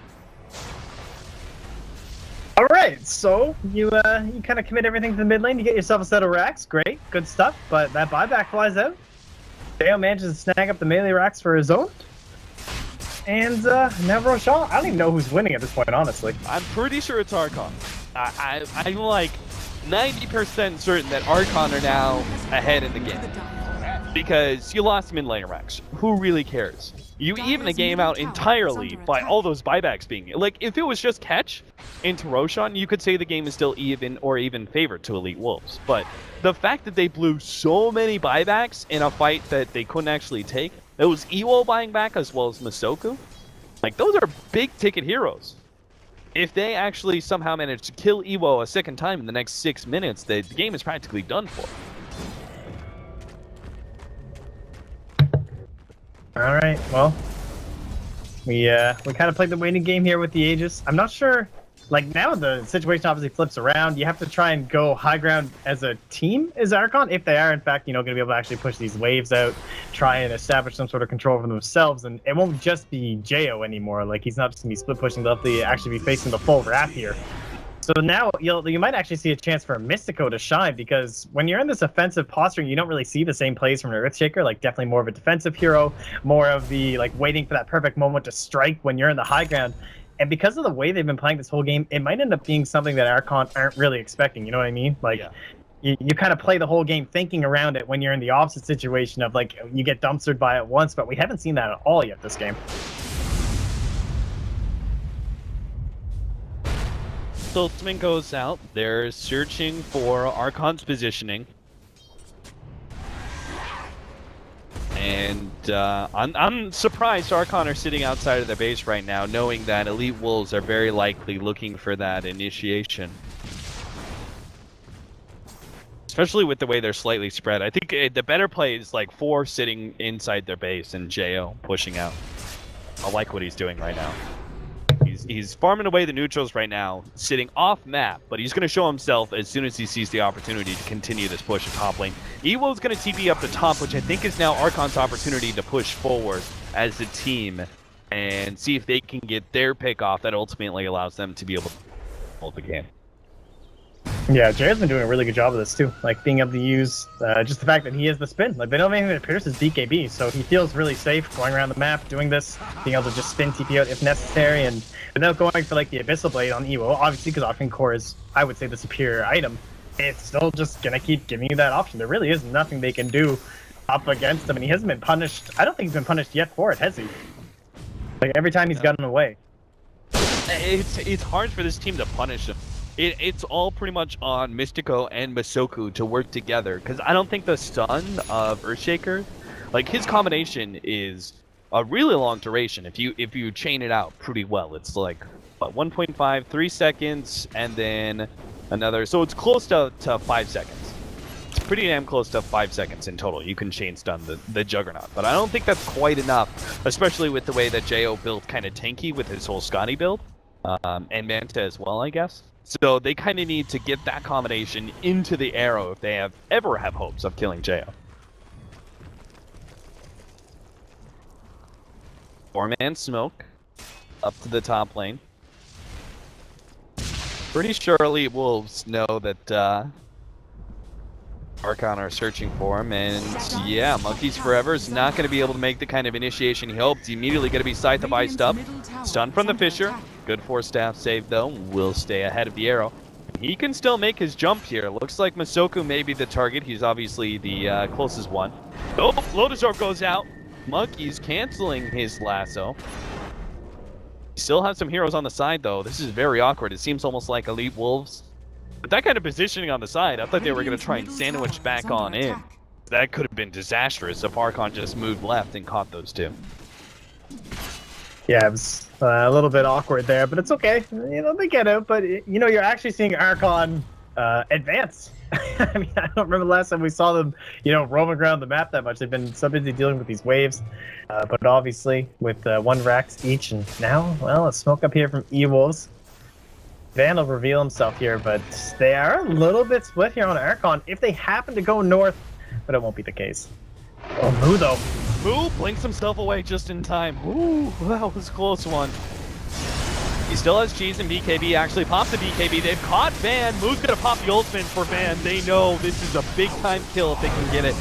All right, so you kind of commit everything to the mid lane. You get yourself a set of racks. Great, good stuff. But that buyback flies out. Jo manages to snag up the melee racks for his own. And now Roshan, I don't even know who's winning at this point, honestly. I'm pretty sure it's Archon. I'm like 90% certain that Archon are now ahead in the game. Because you lost mid lane racks. Who really cares? You even a game out entirely by all those buybacks being... Like, if it was just catch into Roshan, you could say the game is still even or even favored to EWolves. But the fact that they blew so many buybacks in a fight that they couldn't actually take, it was Ewo buying back as well as Masoku. Like, those are big ticket heroes. If they actually somehow manage to kill Ewo a second time in the next 6 minutes, the game is practically done for. All right, well, we kind of played the waiting game here with the Aegis. I'm not sure, like now the situation obviously flips around. You have to try and go high ground as a team as Archon, if they are in fact, going to be able to actually push these waves out, try and establish some sort of control for themselves. And it won't just be Jo anymore. Like he's not just going to be split pushing, they'll have to actually be facing the full wrath here. So now you might actually see a chance for a Mystico to shine, because when you're in this offensive posturing, you don't really see the same plays from an Earthshaker. Like definitely more of a defensive hero, more of the like waiting for that perfect moment to strike when you're in the high ground. And because of the way they've been playing this whole game, it might end up being something that Archon aren't really expecting. You know what I mean? Like you kind of play the whole game thinking around it when you're in the opposite situation of like you get dumpstered by it once, but we haven't seen that at all yet this game. Ultimate goes out. They're searching for Archon's positioning. And I'm surprised Archon are sitting outside of their base right now, knowing that EWolves are very likely looking for that initiation. Especially with the way they're slightly spread. I think the better play is like 4 sitting inside their base and Jo pushing out. I like what he's doing right now. He's farming away the neutrals right now, sitting off map, but he's going to show himself as soon as he sees the opportunity to continue this push at top lane. Ewo's going to TP up the top, which I think is now Archon's opportunity to push forward as a team and see if they can get their pick off that ultimately allows them to be able to hold the game. Yeah, Jared's been doing a really good job of this too. Like being able to use just the fact that he has the spin. Like they don't have anything that pierces BKB, so he feels really safe going around the map, doing this, being able to just spin TP out if necessary, and without going for like the Abyssal Blade on Ewo. Obviously, because Archon Core is, I would say, the superior item. It's still just gonna keep giving you that option. There really is nothing they can do up against him, and he hasn't been punished. I don't think he's been punished yet for it, has he? Like every time he's gotten away. It's hard for this team to punish him. It's all pretty much on Mystico and Masoku to work together, because I don't think the stun of Earthshaker, like his combination is a really long duration. If you chain it out pretty well, it's like what, 1.5, 3 seconds, and then another. So it's close to 5 seconds. It's pretty damn close to 5 seconds in total. You can chain stun the Juggernaut, but I don't think that's quite enough, especially with the way that Jo built kind of tanky with his whole Scotty build, and Manta as well, I guess. So they kind of need to get that combination into the arrow if they ever have hopes of killing Jo. 4-man smoke up to the top lane. Pretty sure EWolves know that Archon are searching for him, and yeah, Monkeys Forever is not going to be able to make the kind of initiation he hoped. He's immediately going to be Scythe of Iced up. Stun from the Fissure. Good 4-staff save though. Will stay ahead of the arrow. He can still make his jump here. Looks like Masoku may be the target. He's obviously the closest one. Oh, Lotus Orb goes out. Monkey's canceling his lasso. Still have some heroes on the side though. This is very awkward. It seems almost like EWolves. But that kind of positioning on the side, I thought they were going to try and sandwich back on in. That could have been disastrous if Archon just moved left and caught those two. Yeah, it was a little bit awkward there, but it's okay. You know, they get out, but you know, you're actually seeing Archon advance. I mean, I don't remember the last time we saw them, you know, roaming around the map that much. They've been so busy dealing with these waves. But obviously, with 1 Rax each, and now, well, a smoke up here from EWolves. Van will reveal himself here, but they are a little bit split here on Archon if they happen to go north, but it won't be the case. Oh, Moo though. Moo blinks himself away just in time. Ooh, that was a close one. He still has Cheese and BKB. Actually popped the BKB. They've caught Van. Moo's gonna pop the ultimate for Van. They know this is a big time kill if they can get it.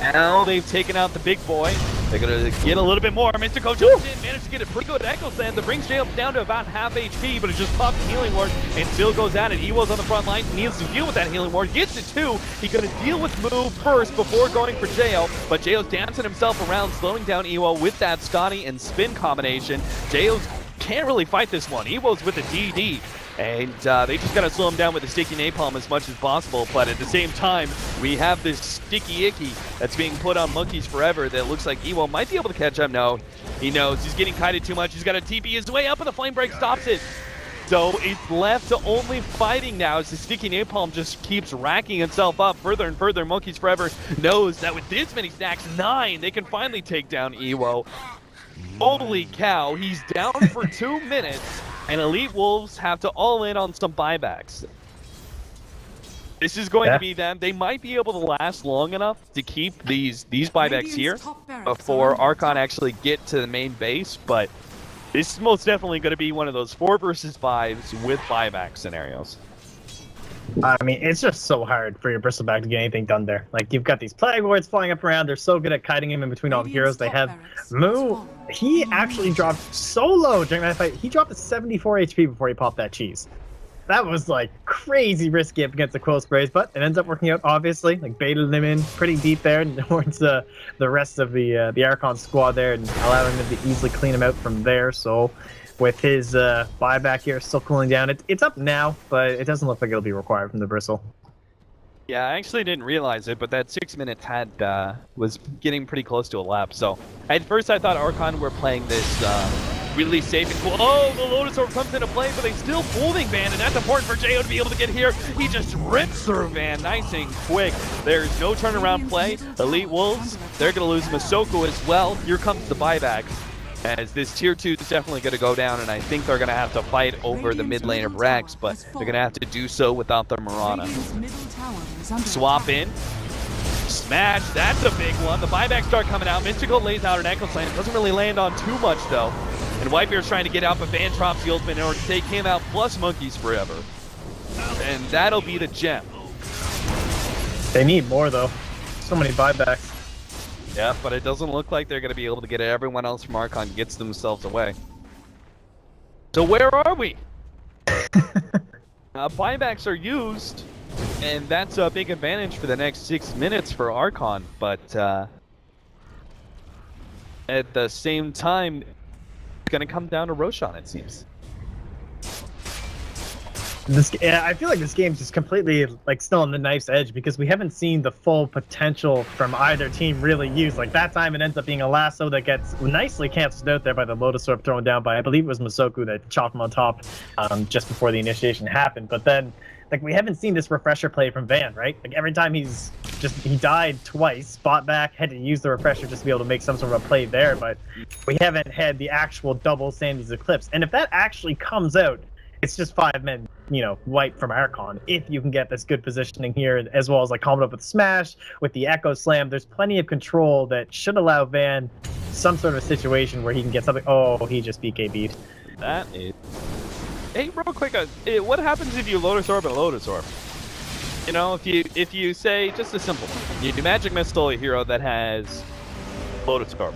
Now they've taken out the big boy. They're gonna get a little bit more. Mystico jumps in, managed to get a pretty good Echo Slam that brings Jay down to about half HP, but it just pops the Healing Ward and still goes at it. EWolves on the front line, needs to deal with that Healing Ward, gets it too. He's gonna deal with Moo first before going for Jo, but Jo's dancing himself around, slowing down EWO with that Scotty and spin combination. Jo can't really fight this one. EWolves with the DD. And they just gotta slow him down with the sticky napalm as much as possible, but at the same time, we have this sticky icky that's being put on Monkeys Forever that looks like EWO might be able to catch him. No, he knows he's getting kited too much. He's got to TP his way up, and the flame break stops it. So it's left to only fighting now as the sticky napalm just keeps racking itself up further and further. Monkeys Forever knows that with this many stacks, 9, they can finally take down EWO. Holy cow, he's down for 2 minutes. And EWolves have to all in on some buybacks. This is going to be them. They might be able to last long enough to keep these buybacks here before Archon actually get to the main base, but this is most definitely going to be one of those 4 versus 5s with buyback scenarios. I mean, it's just so hard for your Bristleback to get anything done there. Like, you've got these Plague Wards flying up around. They're so good at kiting him in between all the heroes. They have Moo. He actually dropped so low during that fight. He dropped to 74 HP before he popped that cheese. That was, like, crazy risky up against the Quill Sprays, but it ends up working out, obviously. Like, baited him in pretty deep there towards the rest of the Archon squad there and allowing them to easily clean him out from there. So with his buyback here still cooling down, it's up now, but it doesn't look like it'll be required from the Bristle. Yeah, I actually didn't realize it, but that 6 minutes was getting pretty close to a lap. So at first I thought Archon were playing this really safe and cool. Oh, the Lotus Orb comes into play, but they still holding Van, and that's important for Jo to be able to get here. He just rips through Van nice and quick. There's no turnaround play. EWolves, they're going to lose Masoku as well. Here comes the buyback, as this tier 2 is definitely going to go down, and I think they're going to have to fight over the mid lane of Rex, but they're going to have to do so without the Mirana. Swap in. Smash, that's a big one. The buybacks start coming out. Mystical lays out an Echo Slam. It doesn't really land on too much, though. And Whitebeard's trying to get out, but Van drops the ultimate in order to take him out, plus Monkeys Forever. And that'll be the gem. They need more, though. So many buybacks. Yeah, but it doesn't look like they're going to be able to get it. Everyone else from Archon gets themselves away. So where are we? Buybacks are used, and that's a big advantage for the next 6 minutes for Archon, but at the same time, it's going to come down to Roshan, it seems. I feel like this game's just completely like still on the knife's edge because we haven't seen the full potential from either team really used. Like that time it ends up being a lasso that gets nicely canceled out there by the Lotus Orb thrown down by, I believe it was Masoku that chopped him on top just before the initiation happened. But then like we haven't seen this refresher play from Van, right? Like every time he died twice, fought back, had to use the refresher just to be able to make some sort of a play there, but we haven't had the actual double Sandy's Eclipse. And if that actually comes out, it's just 5 men, wipe from Archon. If you can get this good positioning here, as well as like coming up with Smash, with the Echo Slam, there's plenty of control that should allow Van some sort of situation where he can get something. Oh, he just BKB'd. That is... Hey, real quick, what happens if you Lotus Orb and Lotus Orb? If you say, just a simple one, you do Magic Missile a hero that has Lotus Orb.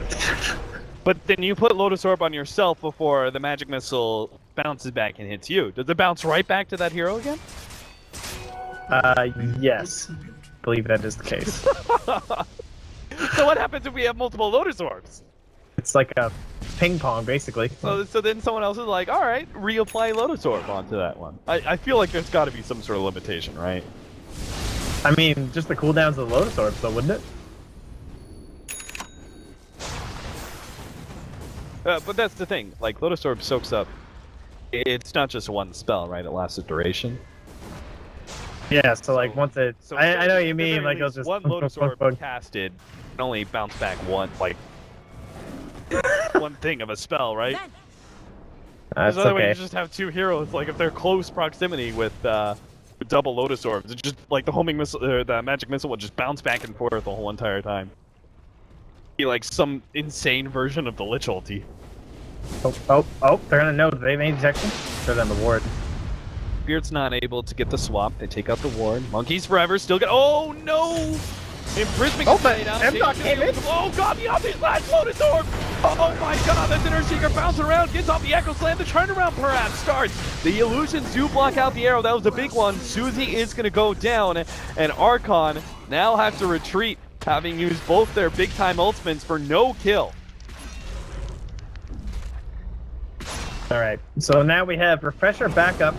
But then you put Lotus Orb on yourself before the Magic Missile bounces back and hits you. Does it bounce right back to that hero again? Yes. I believe that is the case. So what happens if we have multiple Lotus Orbs? It's like a ping pong, basically. So then someone else is like, alright, reapply Lotus Orb onto that one. I feel like there's got to be some sort of limitation, right? I mean, just the cooldowns of the Lotus Orbs, though, wouldn't it? But that's the thing. Like, Lotus Orb soaks up. It's not just one spell, right? It lasts a duration. Yeah, so like once it... So I know what you mean, like it'll just... one Lotus Orb casted can only bounce back one thing of a spell, right? That's Because otherwise okay. you just have two heroes, like if they're close proximity with double Lotus Orbs, it's just like the homing missile, or the magic missile will just bounce back and forth the whole entire time. Be like some insane version of the Lich ulti. Oh, they're gonna know they made detection. They're on the ward. Beard's not able to get the swap, they take out the ward. Monkeys forever, still get. Oh no! Imprisonment Oh, gets but laid out. M-Dot came in. Oh god, the Omni's last Lotus Orb! Oh my god, that's Inner Seeker bouncing around, gets off the Echo Slam, the turnaround perhaps starts. The illusions do block out the arrow, that was a big one. Susie is gonna go down, and Archon now have to retreat, having used both their big time ultimates for no kill. Alright, so now we have Refresher back up.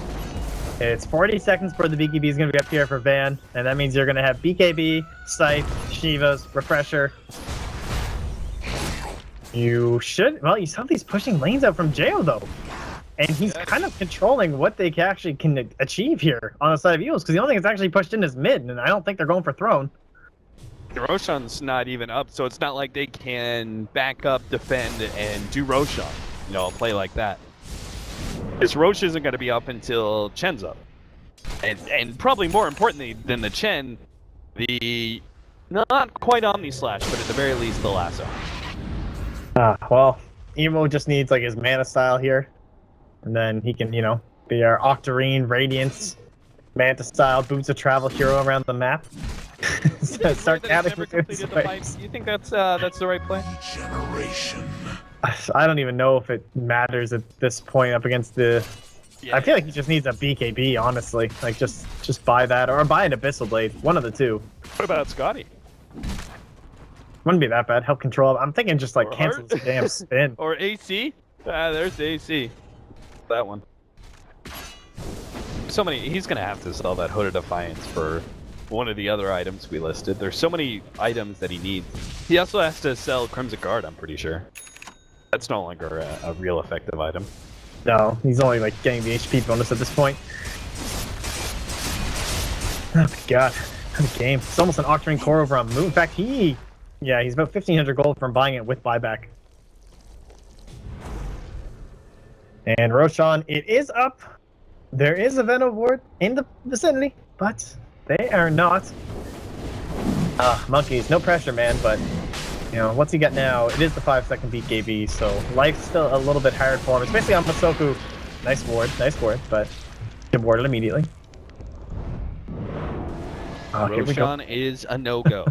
It's 40 seconds before the BKB is going to be up here for Van, and that means you're going to have BKB, Scythe, Shivas, Refresher. You should... Well, you saw these pushing lanes out from Jayo, though. And he's kind of controlling what they actually can achieve here on the side of EWolves, because the only thing that's actually pushed in is mid, and I don't think they're going for Throne. Roshan's not even up, so it's not like they can back up, defend, and do Roshan. A play like that. Because Roche isn't going to be up until Chen's up. And probably more importantly than the Chen, the not quite Omni Slash, but at the very least the lasso. Well, Emo just needs like his mana style here. And then he can, be our Octarine, Radiance, Manta style, Boots of Travel hero around the map. Start adding You think that's the right play? Generation. I don't even know if it matters at this point up against the... Yeah. I feel like he just needs a BKB, honestly. Like, just buy that, or buy an Abyssal Blade. One of the two. What about Scotty? Wouldn't be that bad. Help control. I'm thinking just, like, cancel the damn spin. Or AC? There's the AC. That one. So many... He's gonna have to sell that Hooded Defiance for one of the other items we listed. There's so many items that he needs. He also has to sell Crimson Guard, I'm pretty sure. That's no longer a real effective item. No, he's only like getting the HP bonus at this point. Oh my god, what a game. It's almost an Octarine core over on Moon. In fact, he's about 1,500 gold from buying it with buyback. And Roshan, it is up. There is a Venom ward in the vicinity, but they are not. Monkeys, no pressure, man, but what's he got now? It is the 5-second BKB, so life's still a little bit hard for him, especially on Masoku. Nice ward, but can ward it immediately. Here we go. Roshan is a no-go.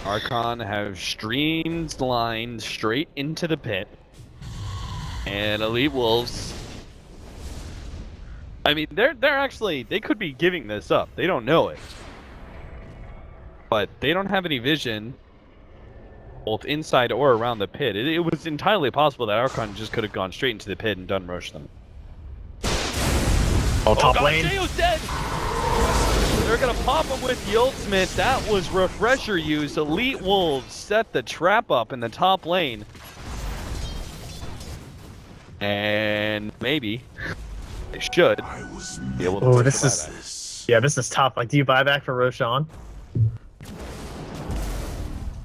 Archon have streamlined straight into the pit. And EWolves... I mean, they're actually... They could be giving this up. They don't know it. But they don't have any vision... both inside or around the pit. It was entirely possible that Archon just could have gone straight into the pit and done rush them. Oh, top God, lane. Jayo's dead. They're gonna pop him with the ultimate. That was refresher use. EWolves set the trap up in the top lane. And maybe they should be able to Oh, push this the is buyback. yeah, this is tough. Like, do you buy back for Roshan?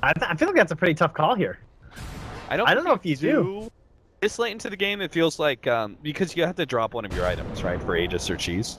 I feel like that's a pretty tough call here. I don't know think if you do. This late into the game, it feels like because you have to drop one of your items, right, for Aegis or Cheese.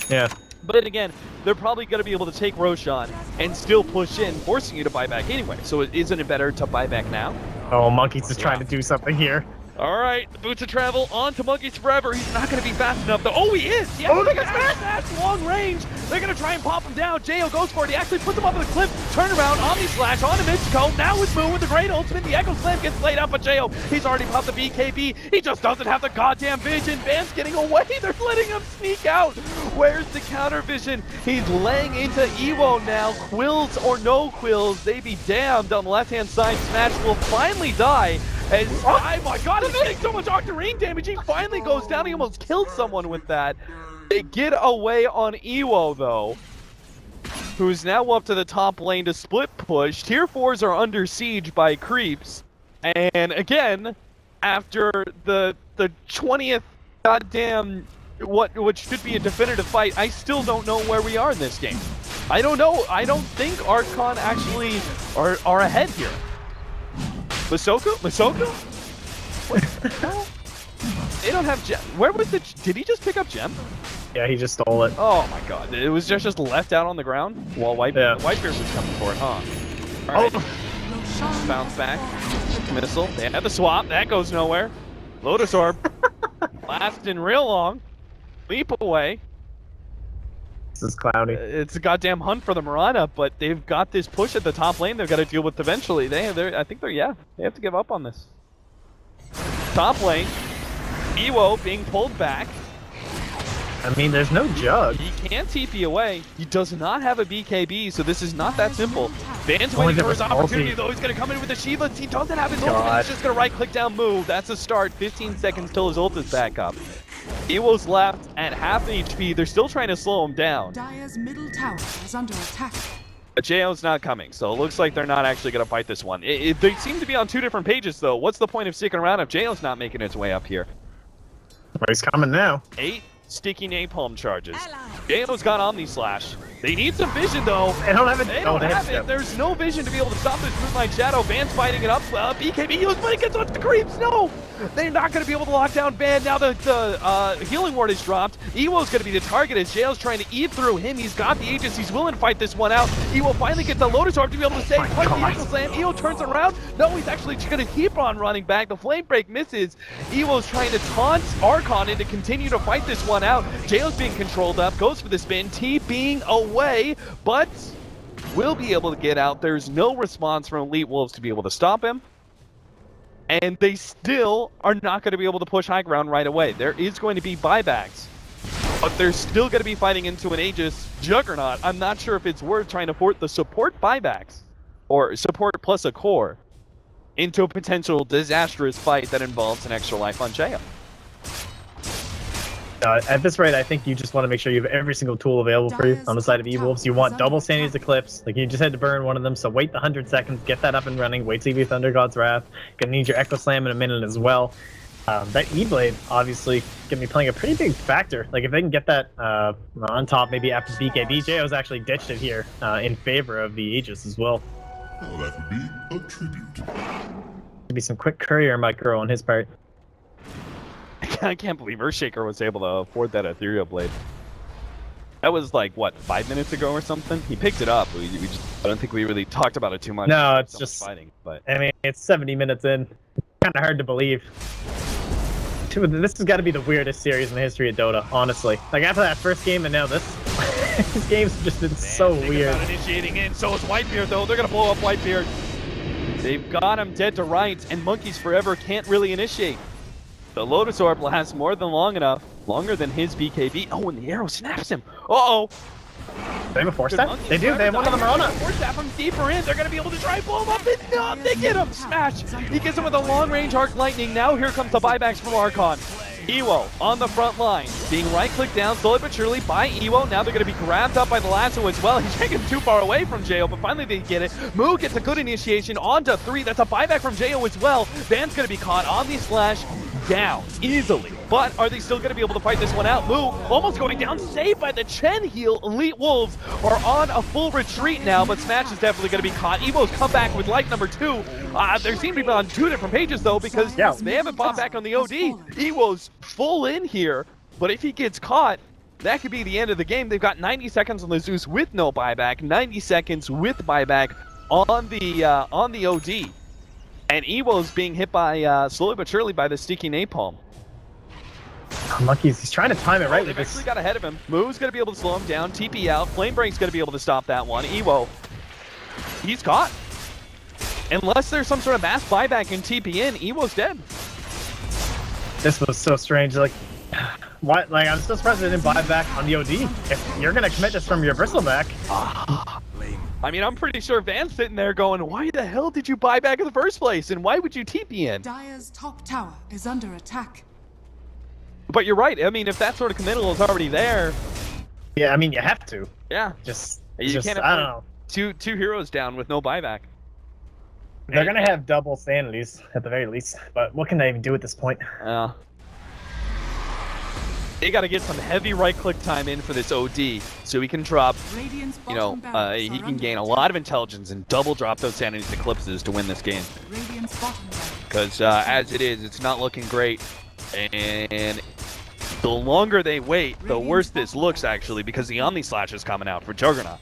Yeah. But then again, they're probably going to be able to take Roshan and still push in, forcing you to buy back anyway. So isn't it better to buy back now? Oh, Monkey's just trying to do something here. All right, the boots of travel on to Monkeys Forever. He's not going to be fast enough, though. Oh, he is! Yeah, Oh, they got fast, long range. They're going to try and pop him down. Jayo goes for it. He actually puts him up on the cliff. Turnaround, Omni Slash on to Mitchko. Now with Moon with the great ultimate. The Echo Slam gets laid out, but Jayo, he's already popped the BKB. He just doesn't have the goddamn vision. Van's getting away. They're letting him sneak out. Where's the counter vision? He's laying into Evo now. Quills or no quills, they be damned. On the left-hand side, Smash will finally die. And oh my god, he's getting so much Octarine damage. He finally goes down. He almost killed someone with that. They get away on Ewo, though, who's now up to the top lane to split push. Tier 4s are under siege by creeps. And again, after the 20th goddamn what should be a definitive fight, I still don't know where we are in this game. I don't know. I don't think Archon actually are ahead here. Masoku? What the hell? They don't have gem. Where was the... Did he just pick up gem? Yeah, he just stole it. Oh my god. It was just left out on the ground while Whitebeard was coming for it, huh? Alright. Roshan Bounce has back. fallen. Missile. They had the swap. That goes nowhere. Lotus Orb. Lasting real long. Leap away. This is cloudy. It's a goddamn hunt for the Mirana, but they've got this push at the top lane they've got to deal with eventually. They have to give up on this. Top lane, Ewo being pulled back. I mean, there's no jug. He can't TP away. He does not have a BKB, so this is not that simple. Van's Only waiting for his different opportunity, ulti. though. He's going to come in with the Shiva. He doesn't have his ult. God. He's just going to right-click down move. That's a start. 15 seconds till his ult is back up. Ewo's left at half HP. They're still trying to slow him down. Dire's middle tower is under attack. But Jayo's not coming, so it looks like they're not actually going to fight this one. They seem to be on two different pages, though. What's the point of sticking around if Jayo's not making its way up here? Well, he's coming now. 8 sticky napalm charges. Jayo's got Omni Slash. They need some vision, though. They don't have it. They Oh, don't have it. There's no vision to be able to stop this Moonlight Shadow. Van's fighting it up. BKB heals, but it gets onto the creeps. No! They're not going to be able to lock down Van. Now the healing ward is dropped. Ewo's going to be the target as Jail's trying to eat through him. He's got the Aegis. He's willing to fight this one out. Ewo finally gets the Lotus Orb to be able to save. Punch the Eagle Slam. Ewo turns around. No, he's actually going to keep on running back. The Flame Break misses. Ewo's trying to taunt Archon and to continue to fight this one out. Jail's being controlled up. Goes for the spin. T being away, but will be able to get out. There's no response from EWolves to be able to stop him. And they still are not going to be able to push high ground right away. There is going to be buybacks, but they're still going to be fighting into an Aegis juggernaut. I'm not sure if it's worth trying to port the support buybacks, or support plus a core, into a potential disastrous fight that involves an extra life on Jayo. At this rate, I think you just want to make sure you have every single tool available for you on the side of EWolves. You want double Sandy's Eclipse. Like, you just had to burn one of them, so wait the 100 seconds, get that up and running. Wait till you Thunder God's Wrath. Gonna need your Echo Slam in a minute as well. That E-Blade, obviously, gonna be playing a pretty big factor. Like, if they can get that on top, maybe after BKB, JO's actually ditched it here in favor of the Aegis as well. Now that would be a tribute. Maybe some quick courier micro on his part. I can't believe Earthshaker was able to afford that Ethereal Blade. That was like, what, 5 minutes ago or something? He picked it up. I don't think we really talked about it too much. No, it's just fighting. But I mean, it's 70 minutes in. Kind of hard to believe. This has got to be the weirdest series in the history of Dota, honestly. Like, after that first game and now this, these games have just been so weird. About initiating in. So is Whitebeard, though. They're going to blow up Whitebeard. They've got him dead to rights, and Monkeys Forever can't really initiate. The Lotus Orb lasts more than longer than his BKB. Oh, and the arrow snaps him. Uh-oh. They have a force staff? They do. They have one of them on it. Force staff him deeper in. They're going to be able to try and blow him up. And no, they get him. Smash. He gets him with a long-range arc lightning. Now here comes the buybacks from Archon. Ewo on the front line, being right-clicked down slowly but surely by Ewo. Now they're going to be grabbed up by the lasso as well. He's taken too far away from Jo, but finally they get it. Moo gets a good initiation onto 3. That's a buyback from Jo as well. Van's going to be caught on the slash, down easily. But are they still going to be able to fight this one out? Moo almost going down, saved by the Chen heal. EWolves are on a full retreat now, but Smash is definitely going to be caught. Evo's come back with life number 2. They seem to be on 2 different pages though, because they haven't bought back on the OD. Ewo's full in here, but if he gets caught, that could be the end of the game. They've got 90 seconds on the Zeus with no buyback, 90 seconds with buyback on the OD. And Ewo's being hit by, slowly but surely, by the sticky napalm. Unlucky, he's trying to time it right with They've this. actually got ahead of him. Moo's going to be able to slow him down. TP out. Flame Break's going to be able to stop that one. Ewo, he's caught. Unless there's some sort of mass buyback in TP in, Ewo's dead. This was so strange. Like, what? Like, I'm so surprised they didn't buy back on the OD. If you're going to commit this from your bristleback. I mean, I'm pretty sure Van's sitting there going, why the hell did you buy back in the first place? And why would you TP in? Dire's top tower is under attack. But you're right. I mean, if that sort of committal is already there. Yeah, I mean, you have to. Yeah. You can't I don't know. Two heroes down with no buyback. They're going to have double sanities at the very least. But what can they even do at this point? They got to get some heavy right-click time in for this OD, so he can drop, Radiant's you know, bottom barracks he are can under gain a attack. lot of intelligence and double drop those sanities eclipses to win this game. Radiant's bottom barracks. Because as it is, it's not looking great. And the longer they wait, the worse this looks, actually, because the Omni Slash is coming out for Juggernaut.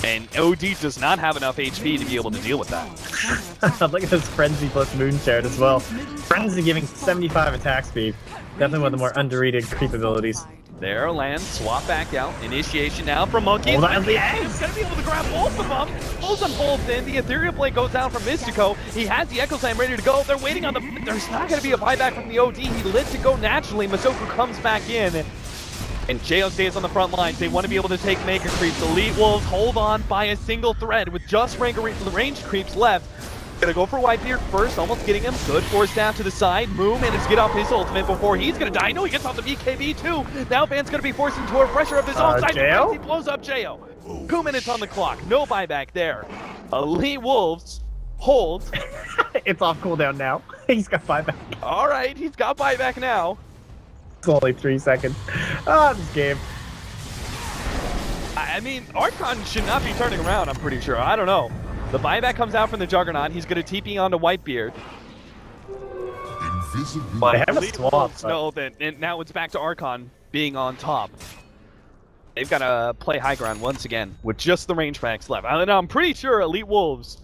And OD does not have enough HP to be able to deal with that. Look at this Frenzy plus Moon Shard as well. Frenzy giving 75 attack speed. Definitely one of the more underrated creep abilities. There, land, swap back out. Initiation now from Monkey. Hold on, He's going to be able to grab both of them. Pulls them both in. The Ethereal Blade goes down from Mystico. He has the Echo Slam ready to go. They're waiting on the... There's not going to be a buyback from the OD. He lit to go naturally. Masoku comes back in. And Jo stays on the front lines. They want to be able to take Mega Creeps. EWolves hold on by a single thread with just range creeps left. Gonna go for Whitebeard first, almost getting him. Good force down to the side. Moo managed to get off his ultimate before he's gonna die. No, he gets off the BKB too. Now Van's gonna be forced into a pressure of his own side. Jo? He blows up Jo. 2 minutes on the clock. No buyback there. EWolves hold. It's off cooldown now. He's got buyback. All right, he's got buyback now. It's only 3 seconds. This game. I mean, Archon should not be turning around, I'm pretty sure. I don't know. The buyback comes out from the Juggernaut. He's going to TP onto Whitebeard. Invisibility. They have a Elite swap. Wolves know that, and now it's back to Archon being on top. They've got to play high ground once again with just the range packs left. And I'm pretty sure Elite Wolves,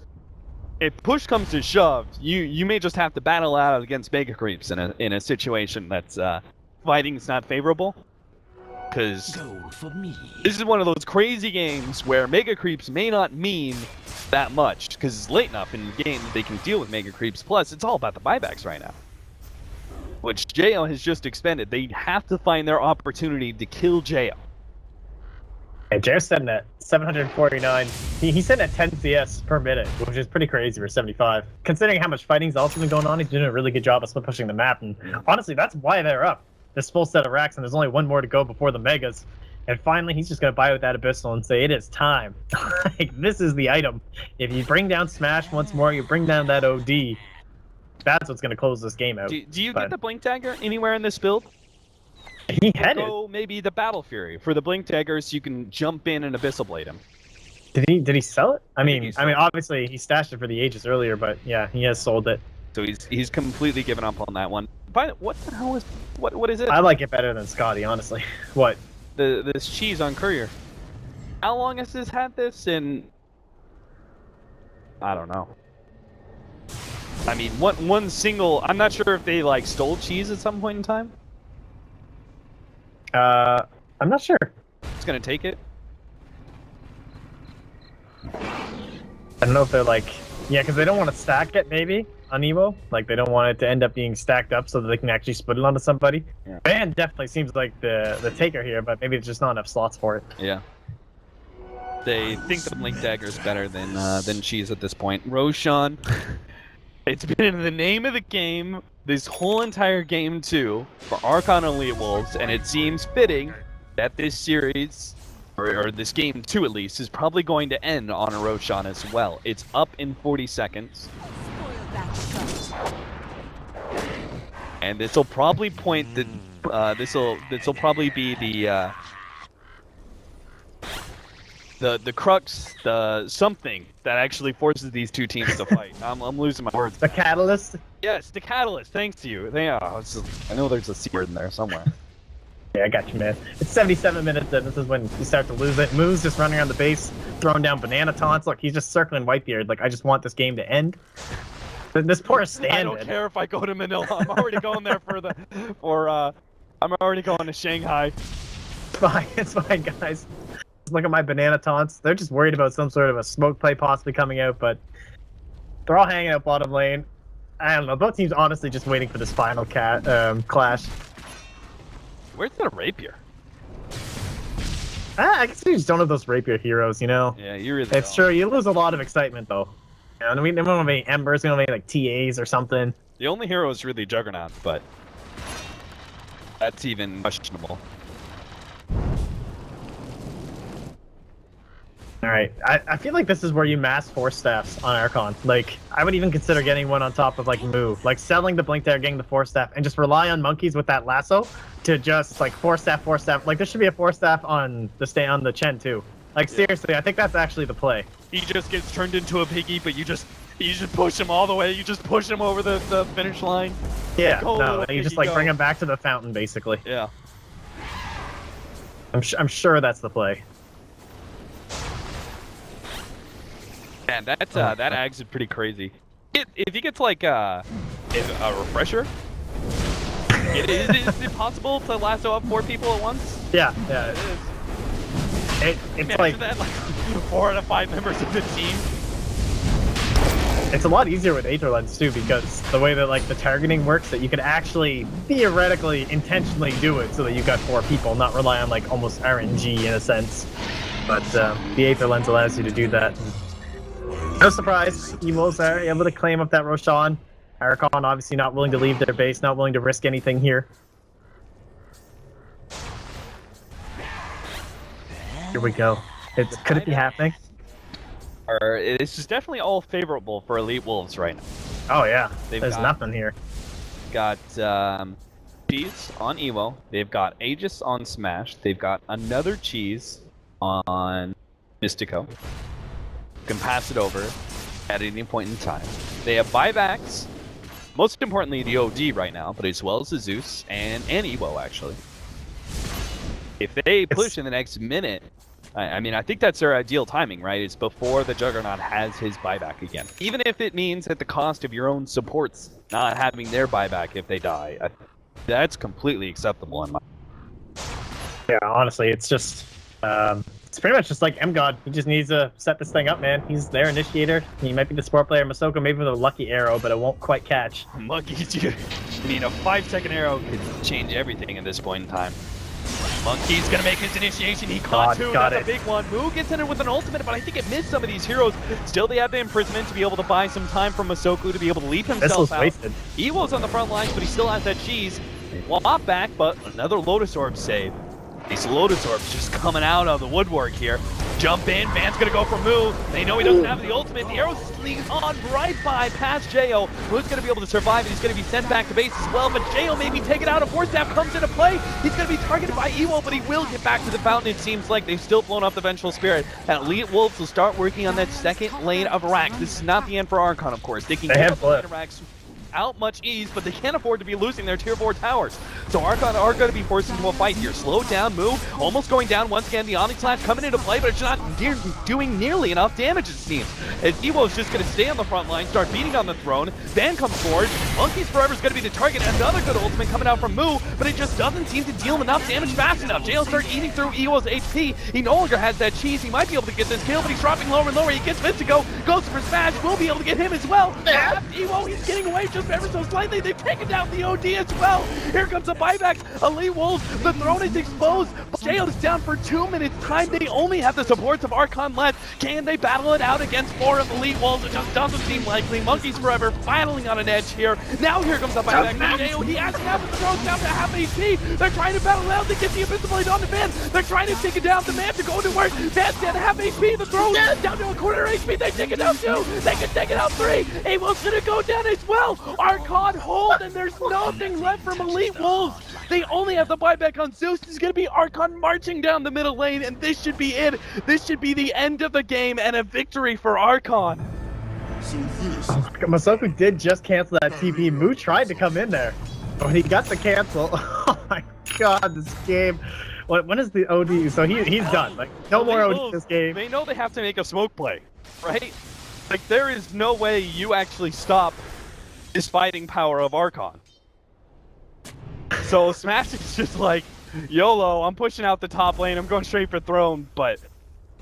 if push comes to shove, you may just have to battle out against Mega Creeps in a situation that's fighting's not favorable. Because this is one of those crazy games where Mega Creeps may not mean that much, because it's late enough in the game that they can deal with Mega Creeps. Plus, it's all about the buybacks right now, which Jo has just expended. They have to find their opportunity to kill Jo. And Jared's sitting at 749. He's sitting at 10 CS per minute, which is pretty crazy for 75. Considering how much fighting's also been going on, he's doing a really good job of split pushing the map. And honestly, that's why they're up. This full set of racks, and there's only one more to go before the Megas. And finally, he's just going to buy with that Abyssal and say, it is time. Like, this is the item. If you bring down Smash once more, you bring down that OD, that's what's going to close this game out. Do you get the Blink Dagger anywhere in this build? He had it. Go maybe the Battle Fury. For the Blink Daggers, you can jump in and Abyssal Blade him. Did he sell it? I think mean, he sold it. obviously he stashed it for the ages earlier, but yeah, he has sold it. So he's completely given up on that one. But what the hell is what is it? I like it better than Scotty, honestly. What? This cheese on Courier. How long has this had this? And I don't know. I mean, one single. I'm not sure if they like stole cheese at some point in time. I'm not sure. It's gonna take it. I don't know if they're like, yeah, because they don't want to stack it maybe on Evo. Like they don't want it to end up being stacked up so that they can actually split it onto somebody. Yeah. Van definitely seems like the taker here, but maybe there's just not enough slots for it. Yeah. They think the Blink Dagger is better than cheese at this point. Roshan. It's been in the name of the game this whole entire game 2 for Archon and EWolves, and it seems fitting that this series, or this game 2 at least, is probably going to end on a Roshan as well. It's up in 40 seconds. And this will probably point the this will probably be the crux, the something that actually forces these two teams to fight. I'm losing my words. The catalyst? Yes, the catalyst. Thanks to you. I know there's a C word in there somewhere. Yeah, I got you, man. It's 77 minutes in. This is when you start to lose it. Moo's just running around the base, throwing down banana taunts. Look, he's just circling Whitebeard. Like, I just want this game to end. This poor stand. I don't care if I go to Manila. I'm already going there I'm already going to Shanghai. It's fine, guys. Look at my banana taunts. They're just worried about some sort of a smoke play possibly coming out, but they're all hanging out bottom lane. I don't know. Both teams honestly just waiting for this final clash. Where's the rapier? I guess we just don't have those rapier heroes, you know? Yeah, you really It's true. You lose a lot of excitement, though. You know, we don't have any Embers. We don't have any, like, TAs or something. The only hero is really Juggernaut, but that's even questionable. Alright, I feel like this is where you mass force staffs on Archon. Like, I would even consider getting one on top of, like, Moo. Like, selling the Blink there, getting the force staff, and just rely on monkeys with that lasso to just, like, force staff. Like, there should be a force staff on the Chen, too. Like, seriously, I think that's actually the play. He just gets turned into a piggy, but you just push him all the way. You just push him over the finish line. Yeah, Like, no, you just, like, bring him back to the fountain, basically. Yeah. I'm sure that's the play. Man, that Ags is pretty crazy. If he gets like a refresher, is it possible to lasso up 4 people at once? Yeah, It is. It's Man, like that, 4 out of 5 members of the team. it's a lot easier with Aether Lens too, because the way that like the targeting works, that you could actually theoretically intentionally do it so that you got 4 people, not rely on like almost RNG in a sense. But the Aether Lens allows you to do that. No surprise, EWolves are able to claim up that Roshan. Archon obviously not willing to leave their base, not willing to risk anything here. Here we go. Could it be happening? It's just definitely all favorable for EWolves right now. Oh yeah, They've there's got- nothing here. Got Cheese on Evo. They've got Aegis on Smash. They've got another Cheese on Mystico. Can pass it over at any point in time. They have buybacks. Most importantly, the OD right now, but as well as the Zeus and Evo actually. If they push in the next minute, I mean, I think that's their ideal timing, right? It's before the Juggernaut has his buyback again. Even if it means at the cost of your own supports not having their buyback if they die, that's completely acceptable in my. Yeah, honestly, it's just it's pretty much just like MGod. He just needs to set this thing up, man. He's their initiator. He might be the support player. Masoko maybe with a lucky arrow, but it won't quite catch. Monkeys, I mean, a 5-second arrow could change everything at this point in time. Monkey's gonna make his initiation. He caught 2. That's a big one. Moo gets in it with an ultimate, but I think it missed some of these heroes. Still, they have the imprisonment to be able to buy some time from Masoku to be able to leap himself out. Wasted. Ewo's on the front lines, but he still has that cheese. Wop back, but another Lotus Orb save. These Lotus Orbs just coming out of the woodwork here. Jump in, Van's gonna go for Moo. They know he doesn't have the ultimate. The arrow's sneaking on right by past Jo. Moo's gonna be able to survive, and he's gonna be sent back to base as well, but Jo may be taken out. A Force Staff comes into play. He's gonna be targeted by Ewo, but he will get back to the fountain. It seems like they've still blown up the Vengeful Spirit. And EWolves will start working on that second lane of Rax. This is not the end for Archon, of course. They can get up the lane of Rax out much ease, but they can't afford to be losing their tier 4 towers. So Archon are going to be forced into a fight here. Slowed down, Moo, almost going down once again. The Onyx Slash coming into play, but it's not doing nearly enough damage, it seems. As Ewo's just going to stay on the front line, start beating on the throne. Van comes forward. Monkey's Forever is going to be the target. Another good ultimate coming out from Moo, but it just doesn't seem to deal him enough damage fast enough. Jail starts eating through Ewo's HP. He no longer has that cheese. He might be able to get this kill, but he's dropping lower and lower. He gets Mystico, goes for Smash, will be able to get him as well. Ewo, he's getting away just just ever so slightly. They've taken down the OD as well. Here comes a buyback. EWolves, the throne is exposed. Jail is down for 2 minutes time. They only have the supports of Archon left. Can they battle it out against 4 of EWolves? It just doesn't seem likely. Monkeys Forever battling on an edge here. Now here comes a buyback. Jail, he has half of the throne's down to half HP. They're trying to battle out. They get the Abyssal Blade on the Van. They're trying to take it down. The man to go to work. Van's down to half HP. The throne down to a quarter HP. They take it down 2. They can take it out 3. EWolves gonna go down as well. Archon hold, and there's nothing left from EWolves. They only have the buyback on Zeus. This is gonna be Archon marching down the middle lane, and this should be it. This should be the end of the game and a victory for Archon. So this Masoku did just cancel that TP. Moo tried to come in there, but he got the cancel. Oh my god, this game. When is the OD? So he's done. Like, no more OD this game. They know they have to make a smoke play, right? Like, there is no way you actually stop this fighting power of Archon. So Smash is just like, YOLO, I'm pushing out the top lane, I'm going straight for throne, but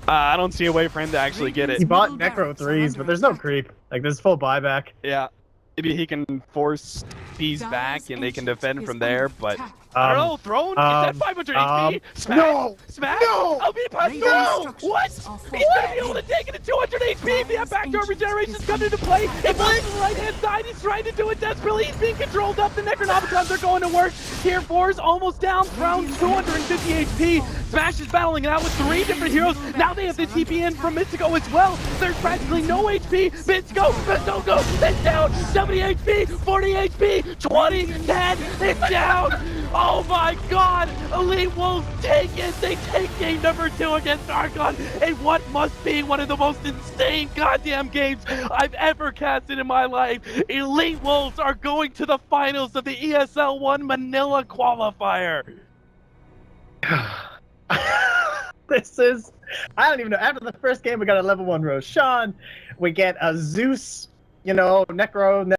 I don't see a way for him to actually get it. He bought Necro 3s, but there's no creep. Like, there's full buyback. Yeah, maybe he can force these back and they can defend from there, but I don't know, throne? Is that 500 HP? Smash? No! Smash? No! I'll be past no! What? He's gonna be able to take it at 200 HP! The backdoor regeneration's come into play! He moves to the right-hand side, he's trying to do it desperately, he's being controlled up, the Necronomicons are going to work! Tier 4's almost down, Throne 250 HP! Smash is battling it out with 3 different heroes, now they have the TP in from Mystico as well! There's practically no HP! Mystico, it's down! 70 HP, 40 HP, 20, 10, it's down! Oh my god! EWolves take it! They take game number 2 against Archon in what must be one of the most insane goddamn games I've ever casted in my life! EWolves are going to the finals of the ESL One Manila Qualifier! This is... I don't even know. After the first game, we got a level 1 Roshan. We get a Zeus, you know, Necro...